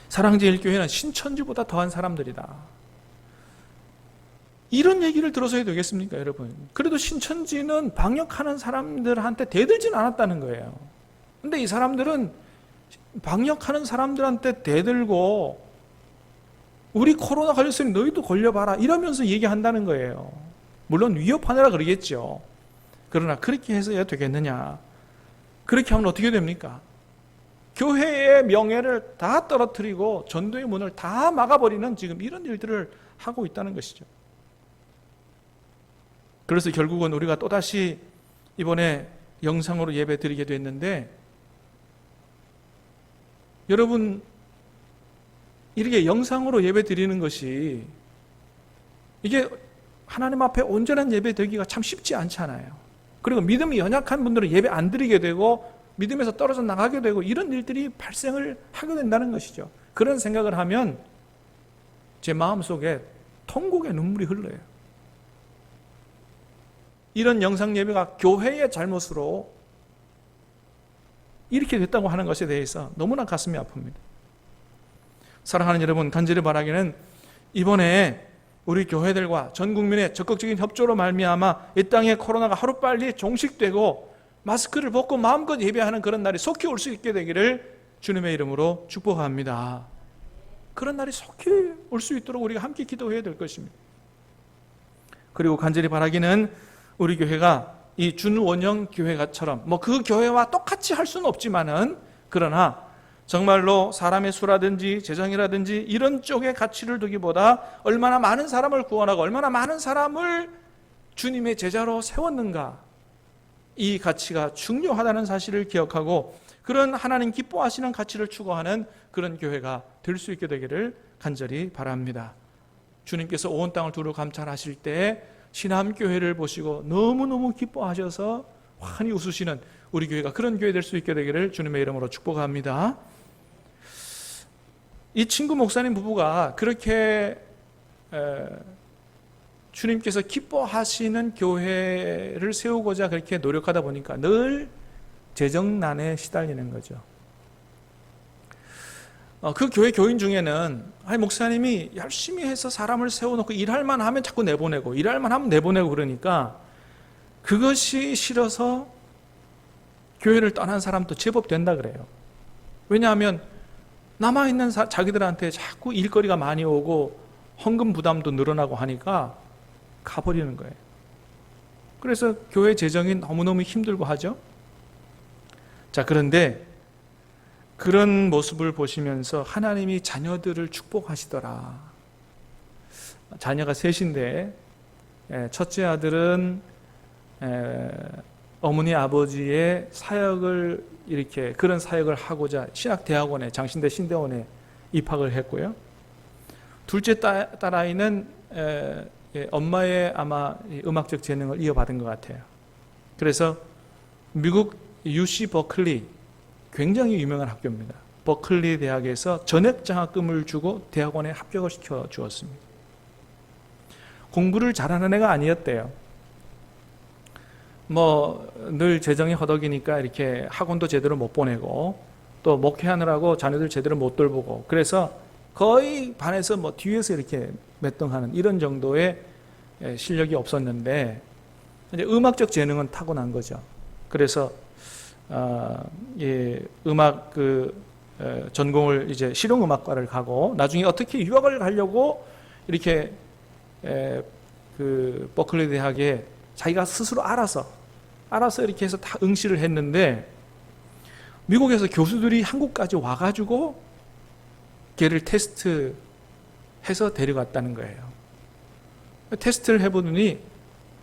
사랑제일교회는 신천지보다 더한 사람들이다. 이런 얘기를 들어서 해도 되겠습니까, 여러분? 그래도 신천지는 방역하는 사람들한테 대들진 않았다는 거예요. 근데 이 사람들은 방역하는 사람들한테 대들고 우리 코로나 걸렸으니 너희도 걸려봐라 이러면서 얘기한다는 거예요. 물론 위협하느라 그러겠죠. 그러나 그렇게 해서 해야 되겠느냐. 그렇게 하면 어떻게 됩니까? 교회의 명예를 다 떨어뜨리고 전도의 문을 다 막아버리는 지금 이런 일들을 하고 있다는 것이죠. 그래서 결국은 우리가 또다시 이번에 영상으로 예배 드리게 됐는데, 여러분, 이렇게 영상으로 예배 드리는 것이 이게 하나님 앞에 온전한 예배 드리기가 참 쉽지 않잖아요. 그리고 믿음이 연약한 분들은 예배 안 드리게 되고 믿음에서 떨어져 나가게 되고 이런 일들이 발생을 하게 된다는 것이죠. 그런 생각을 하면 제 마음속에 통곡의 눈물이 흘러요. 이런 영상 예배가 교회의 잘못으로 이렇게 됐다고 하는 것에 대해서 너무나 가슴이 아픕니다. 사랑하는 여러분, 간절히 바라기는 이번에 우리 교회들과 전 국민의 적극적인 협조로 말미암아 이 땅에 코로나가 하루빨리 종식되고 마스크를 벗고 마음껏 예배하는 그런 날이 속히 올 수 있게 되기를 주님의 이름으로 축복합니다. 그런 날이 속히 올 수 있도록 우리가 함께 기도해야 될 것입니다. 그리고 간절히 바라기는 우리 교회가 이 준원형 교회가처럼 그 교회와 똑같이 할 수는 없지만은 그러나 정말로 사람의 수라든지 재정이라든지 이런 쪽에 가치를 두기보다 얼마나 많은 사람을 구원하고 얼마나 많은 사람을 주님의 제자로 세웠는가, 이 가치가 중요하다는 사실을 기억하고 그런 하나님 기뻐하시는 가치를 추구하는 그런 교회가 될 수 있게 되기를 간절히 바랍니다. 주님께서 온 땅을 두루 감찰하실 때 신암교회를 보시고 너무너무 기뻐하셔서 환히 웃으시는 우리 교회가 그런 교회 될 수 있게 되기를 주님의 이름으로 축복합니다. 이 친구 목사님 부부가 그렇게 주님께서 기뻐하시는 교회를 세우고자 그렇게 노력하다 보니까 늘 재정난에 시달리는 거죠. 그 교회 교인 중에는 목사님이 열심히 해서 사람을 세워놓고 일할만 하면 자꾸 내보내고 일할만 하면 내보내고 그러니까 그것이 싫어서 교회를 떠난 사람도 제법 된다 그래요. 왜냐하면 남아있는 자기들한테 자꾸 일거리가 많이 오고 헌금 부담도 늘어나고 하니까 가버리는 거예요. 그래서 교회 재정이 너무너무 힘들고 하죠. 자, 그런데 그런 모습을 보시면서 하나님이 자녀들을 축복하시더라. 자녀가 셋인데 첫째 아들은 어머니 아버지의 사역을 이렇게 그런 사역을 하고자 신학대학원에 장신대 신대원에 입학을 했고요. 둘째 딸아이는 엄마의 아마 음악적 재능을 이어받은 것 같아요. 그래서 미국 UC 버클리, 굉장히 유명한 학교입니다. 버클리 대학에서 전액 장학금을 주고 대학원에 합격을 시켜 주었습니다. 공부를 잘하는 애가 아니었대요. 늘 재정이 허덕이니까 이렇게 학원도 제대로 못 보내고 또 목회하느라고 자녀들 제대로 못 돌보고 그래서 거의 반에서 뒤에서 이렇게 몇 등 하는 이런 정도의 실력이 없었는데 이제 음악적 재능은 타고난 거죠. 그래서 음악 전공을 이제 실용음악과를 가고 나중에 어떻게 유학을 가려고 이렇게 버클리 대학에 자기가 스스로 알아서 이렇게 해서 다 응시를 했는데 미국에서 교수들이 한국까지 와가지고 걔를 테스트해서 데려갔다는 거예요. 테스트를 해보더니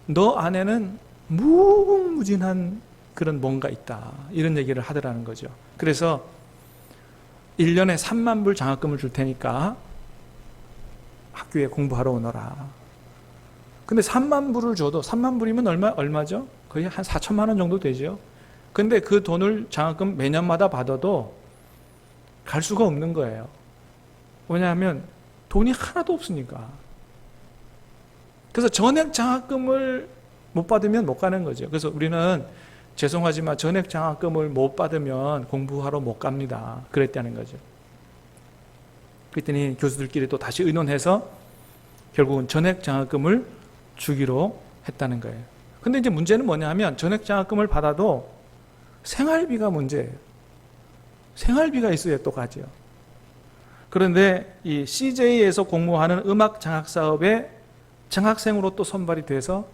너 안에는 무궁무진한 그런 뭔가 있다, 이런 얘기를 하더라는 거죠. 그래서 1년에 3만 불 장학금을 줄 테니까 학교에 공부하러 오너라. 근데 3만 불을 줘도 3만 불이면 얼마죠? 거의 한 4천만 원 정도 되죠. 근데 그 돈을 장학금 매년마다 받아도 갈 수가 없는 거예요. 왜냐하면 돈이 하나도 없으니까. 그래서 전액 장학금을 못 받으면 못 가는 거죠. 그래서 우리는 죄송하지만 전액 장학금을 못 받으면 공부하러 못 갑니다. 그랬다는 거죠. 그랬더니 교수들끼리 또 다시 의논해서 결국은 전액 장학금을 주기로 했다는 거예요. 근데 이제 문제는 뭐냐 하면 전액 장학금을 받아도 생활비가 문제예요. 생활비가 있어야 또 가죠. 그런데 이 CJ에서 공모하는 음악 장학 사업에 장학생으로 또 선발이 돼서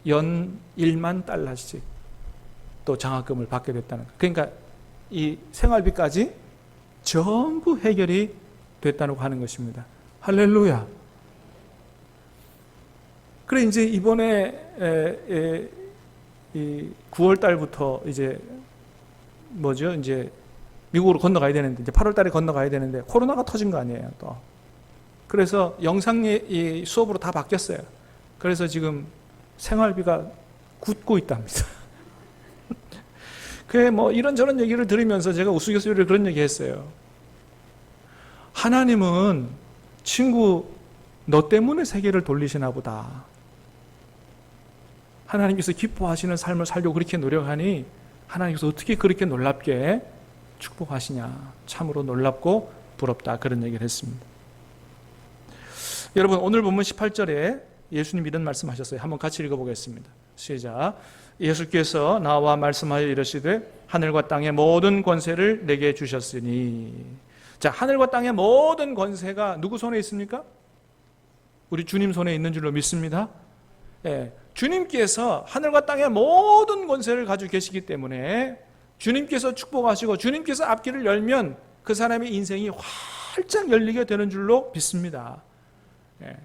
연 1만 달러씩 또 장학금을 받게 됐다는 거예요. 그러니까 이 생활비까지 전부 해결이 됐다고 하는 것입니다. 할렐루야. 그래 이제 이번에 9월 달부터 이제 이제 미국으로 건너가야 되는데 이제 8월 달에 건너가야 되는데 코로나가 터진 거 아니에요, 또. 그래서 영상 수업으로 다 바뀌었어요. 그래서 지금 생활비가 굳고 있답니다. 그래 뭐 이런저런 얘기를 들으면서 제가 우스갯소리로 그런 얘기 했어요. 하나님은 친구 너 때문에 세계를 돌리시나 보다. 하나님께서 기뻐하시는 삶을 살려고 그렇게 노력하니 하나님께서 어떻게 그렇게 놀랍게 축복하시냐. 참으로 놀랍고 부럽다. 그런 얘기를 했습니다. 여러분 오늘 본문 18절에 예수님 이런 말씀하셨어요. 한번 같이 읽어보겠습니다. 시작. 예수께서 나와 말씀하여 이르시되 하늘과 땅의 모든 권세를 내게 주셨으니. 자, 하늘과 땅의 모든 권세가 누구 손에 있습니까? 우리 주님 손에 있는 줄로 믿습니다. 예, 주님께서 하늘과 땅의 모든 권세를 가지고 계시기 때문에 주님께서 축복하시고 주님께서 앞길을 열면 그 사람의 인생이 활짝 열리게 되는 줄로 믿습니다. 예,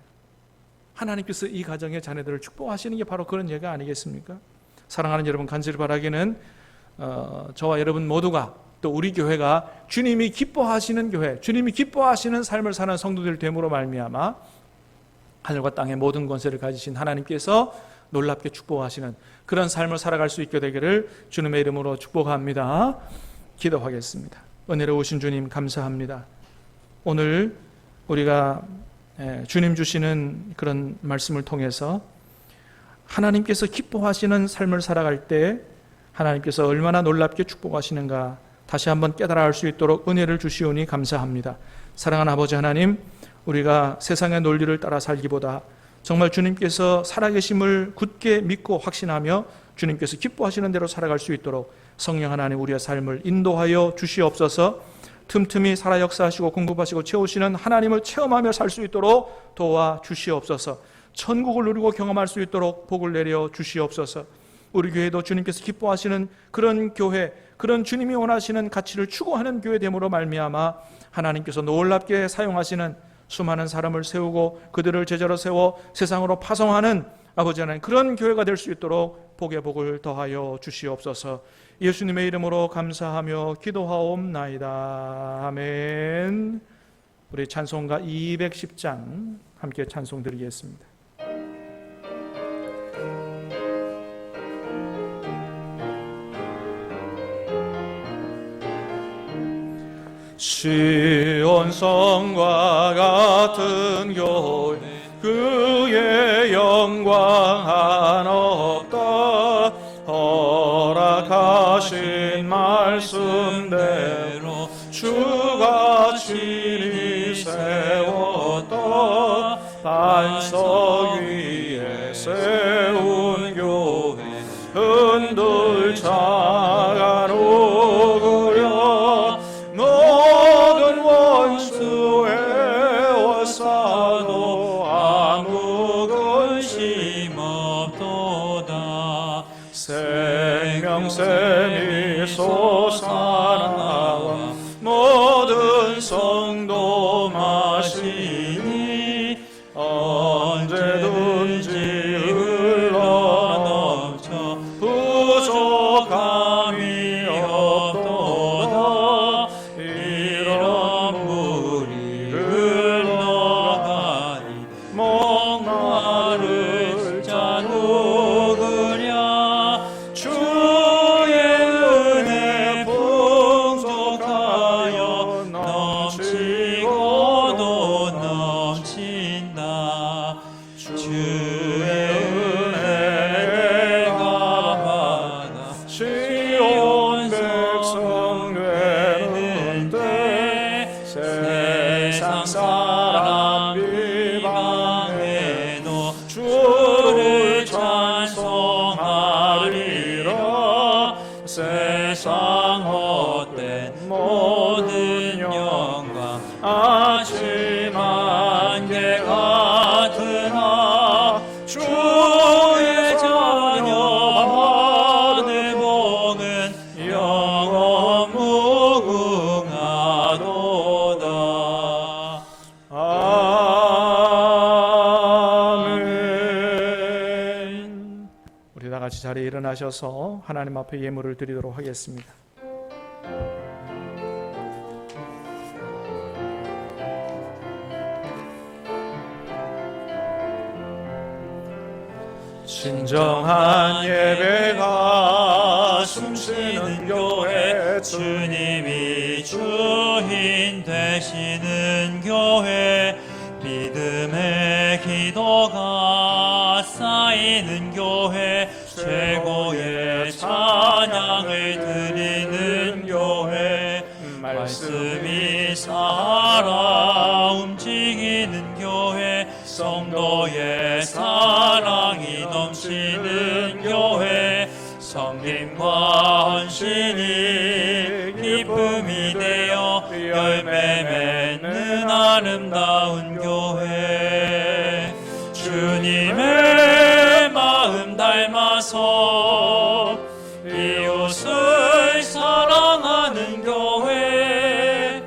하나님께서 이 가정의 자녀들을 축복하시는 게 바로 그런 예가 아니겠습니까? 사랑하는 여러분, 간절히 바라기는 저와 여러분 모두가 또 우리 교회가 주님이 기뻐하시는 교회, 주님이 기뻐하시는 삶을 사는 성도들 됨으로 말미암아 하늘과 땅의 모든 권세를 가지신 하나님께서 놀랍게 축복하시는 그런 삶을 살아갈 수 있게 되기를 주님의 이름으로 축복합니다. 기도하겠습니다. 은혜로우신 주님 감사합니다. 오늘 우리가 주님 주시는 그런 말씀을 통해서 하나님께서 기뻐하시는 삶을 살아갈 때 하나님께서 얼마나 놀랍게 축복하시는가 다시 한번 깨달아 알 수 있도록 은혜를 주시오니 감사합니다. 사랑하는 아버지 하나님, 우리가 세상의 논리를 따라 살기보다 정말 주님께서 살아계심을 굳게 믿고 확신하며 주님께서 기뻐하시는 대로 살아갈 수 있도록 성령 하나님 우리의 삶을 인도하여 주시옵소서. 틈틈이 살아 역사하시고 공급하시고 채우시는 하나님을 체험하며 살 수 있도록 도와 주시옵소서. 천국을 누리고 경험할 수 있도록 복을 내려 주시옵소서. 우리 교회도 주님께서 기뻐하시는 그런 교회, 그런 주님이 원하시는 가치를 추구하는 교회 됨으로 말미암아 하나님께서 놀랍게 사용하시는 수많은 사람을 세우고 그들을 제자로 세워 세상으로 파송하는 아버지 하나님 그런 교회가 될 수 있도록 복의 복을 더하여 주시옵소서. 예수님의 이름으로 감사하며 기도하옵나이다. 아멘. 우리 찬송가 210장 함께 찬송 드리겠습니다. 시온 성과 같은 교회 그의 영광 한없다. 허락하신 말씀대로 주가 친히 세웠다. 반석 위에 세운 교회 흔들 자가 누구려 모든 원수 에워싸도 아무 근심 없도다. 생명샘이 솟아나와 모든 성도 마시니 언제든지 흘러넘쳐 부족함이 없도다. 이런 물이 흘러가니 목마를 자 누구랴. 주의 은혜 풍족하여 넘치고도 넘친다. 주의 은혜가 받아 시온 백성 되는 때 세상 사람 비방해도 주를 찬송하리라. 세상 헛된 모든 영광 아침 안개 같으나 주의 자녀 받을 복은 영원 무궁하도다. 아멘. 우리 다 같이 자리에 일어나셔서 하나님 앞에 예물을 드리도록 하겠습니다. 진정한 예배가 숨쉬는 교회, 주님이 주인 되시는 교회, 믿음의 기도가 쌓이는 교회, 최고의 찬양을 드리는 교회, 말씀이 살아 움직이는 교회, 성도의 사랑이 넘치는 교회, 성김과 헌신이 기쁨이 되어 열매 맺는 아름다운 교회, 주님의 마음 닮아서 이웃을 사랑하는 교회,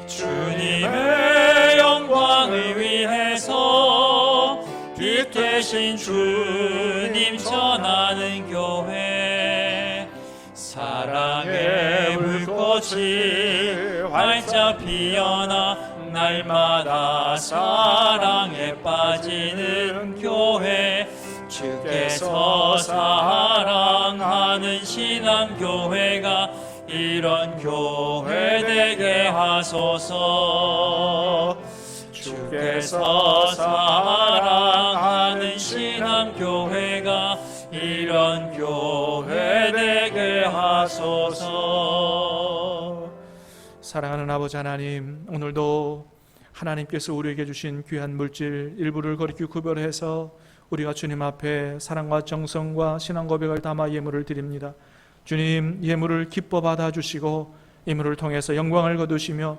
주님의 영광을 위해서 빛 되신 주님 전하는 교회, 사랑의 불꽃이 활짝 피어나 날마다 사랑에 빠지는 교회, 주께서 사랑하는 신앙교회가 이런 교회 되게 하소서. 주께서 사랑하는 신앙교회가 이런 교회 되게 하소서. 사랑하는 아버지 하나님, 오늘도 하나님께서 우리에게 주신 귀한 물질 일부를 거룩히 구별해서 우리가 주님 앞에 사랑과 정성과 신앙 고백을 담아 예물을 드립니다. 주님, 예물을 기뻐 받아주시고 예물을 통해서 영광을 거두시며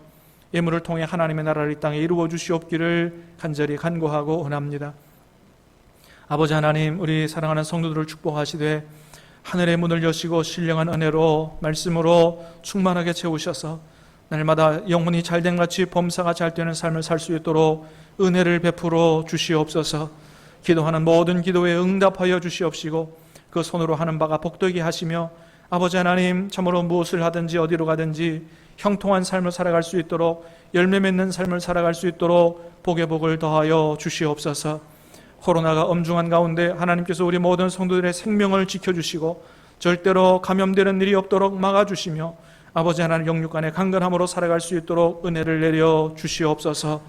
예물을 통해 하나님의 나라를 이 땅에 이루어 주시옵기를 간절히 간구하고 원합니다. 아버지 하나님, 우리 사랑하는 성도들을 축복하시되 하늘의 문을 여시고 신령한 은혜로 말씀으로 충만하게 채우셔서 날마다 영혼이 잘된같이 범사가 잘되는 삶을 살 수 있도록 은혜를 베풀어 주시옵소서. 기도하는 모든 기도에 응답하여 주시옵시고 그 손으로 하는 바가 복되게 하시며 아버지 하나님, 참으로 무엇을 하든지 어디로 가든지 형통한 삶을 살아갈 수 있도록 열매 맺는 삶을 살아갈 수 있도록 복의 복을 더하여 주시옵소서. 코로나가 엄중한 가운데 하나님께서 우리 모든 성도들의 생명을 지켜주시고 절대로 감염되는 일이 없도록 막아주시며 아버지 하나님, 영육간의 강건함으로 살아갈 수 있도록 은혜를 내려 주시옵소서.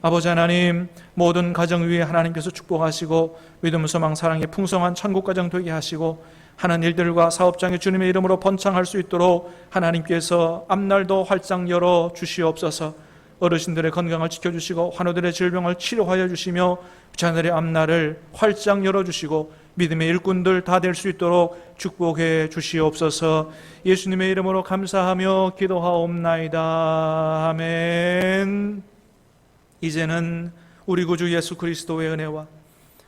아버지 하나님, 모든 가정 위에 하나님께서 축복하시고 믿음, 소망, 사랑의 풍성한 천국 가정 되게 하시고 하는 일들과 사업장에 주님의 이름으로 번창할 수 있도록 하나님께서 앞날도 활짝 열어 주시옵소서. 어르신들의 건강을 지켜주시고 환우들의 질병을 치료하여 주시며 자녀들의 앞날을 활짝 열어주시고 믿음의 일꾼들 다 될 수 있도록 축복해 주시옵소서. 예수님의 이름으로 감사하며 기도하옵나이다. 아멘. 이제는 우리 구주 예수 그리스도의 은혜와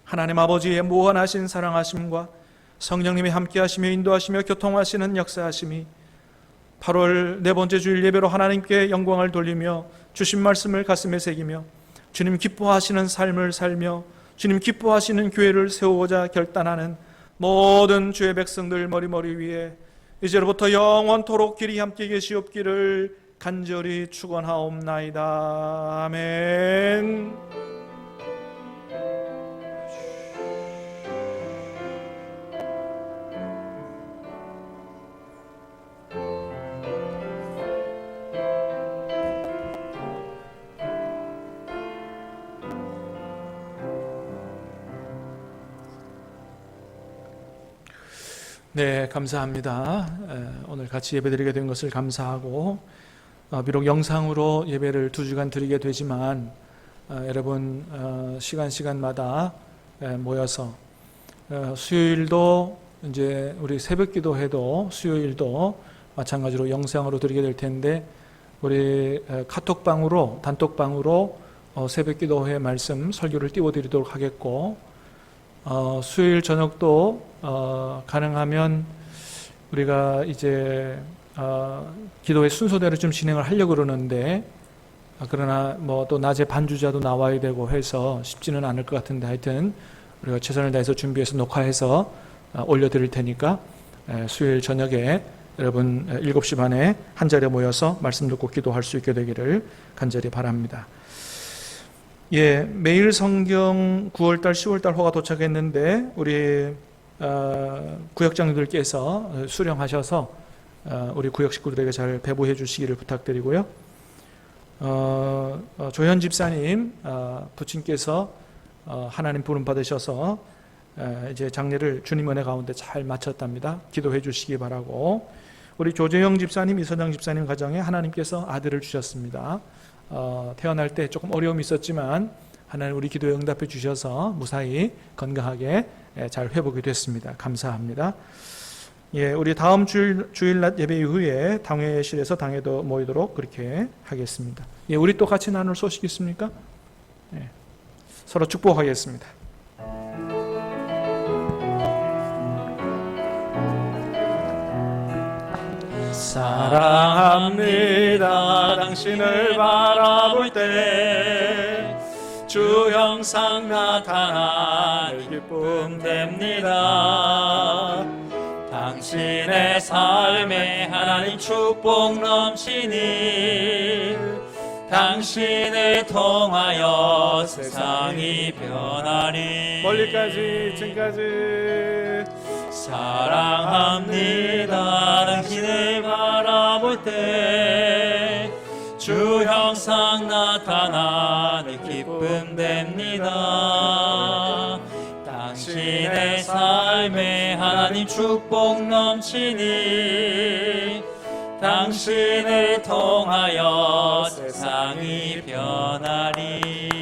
하나님 아버지의 무한하신 사랑하심과 성령님이 함께하시며 인도하시며 교통하시는 역사하심이 8월 네 번째 주일 예배로 하나님께 영광을 돌리며 주신 말씀을 가슴에 새기며 주님 기뻐하시는 삶을 살며 주님 기뻐하시는 교회를 세우고자 결단하는 모든 주의 백성들 머리 위에 이제로부터 영원토록 길이 함께 계시옵기를 간절히 축원하옵나이다. 아멘. 네, 감사합니다. 오늘 같이 예배드리게 된 것을 감사하고 비록 영상으로 예배를 2주간 드리게 되지만 여러분 시간마다 모여서 수요일도 이제 우리 새벽 기도회도 수요일도 마찬가지로 영상으로 드리게 될 텐데 우리 카톡방으로 단톡방으로 새벽 기도회 말씀 설교를 띄워드리도록 하겠고 수요일 저녁도 가능하면 우리가 이제 기도의 순서대로 좀 진행을 하려고 그러는데 그러나 뭐 또 낮에 반주자도 나와야 되고 해서 쉽지는 않을 것 같은데 하여튼 우리가 최선을 다해서 준비해서 녹화해서 올려드릴 테니까 수요일 저녁에 여러분 7시 반에 한 자리에 모여서 말씀 듣고 기도할 수 있게 되기를 간절히 바랍니다. 예, 매일 성경 9월달 10월달 호가 도착했는데 우리 구역장들께서 수령하셔서 우리 구역 식구들에게 잘 배부해 주시기를 부탁드리고요. 조현 집사님 부친께서 하나님 부름 받으셔서 이제 장례를 주님 은혜 가운데 잘 마쳤답니다. 기도해 주시기 바라고. 우리 조재영 집사님, 이선영 집사님 가정에 하나님께서 아들을 주셨습니다. 태어날 때 조금 어려움이 있었지만 하나님 우리 기도에 응답해 주셔서 무사히 건강하게 잘 회복이 됐습니다. 감사합니다. 예, 우리 다음 주일날 예배 이후에 당회실에서 당회도 모이도록 그렇게 하겠습니다. 예, 우리 또 같이 나눌 소식 있습니까? 예, 서로 축복하겠습니다. 사랑합니다. 당신을 바라볼 때 주 형상 나타나니 기쁨됩니다. 당신의 삶에 하나님 축복 넘치니 당신을 통하여 세상이 변하리. 멀리까지 지금까지 사랑합니다. 당신을 바라볼 때 주 형상 나타나니 기쁨됩니다. 당신의 삶에 하나님 축복 넘치니 당신을 통하여 세상이 변하리.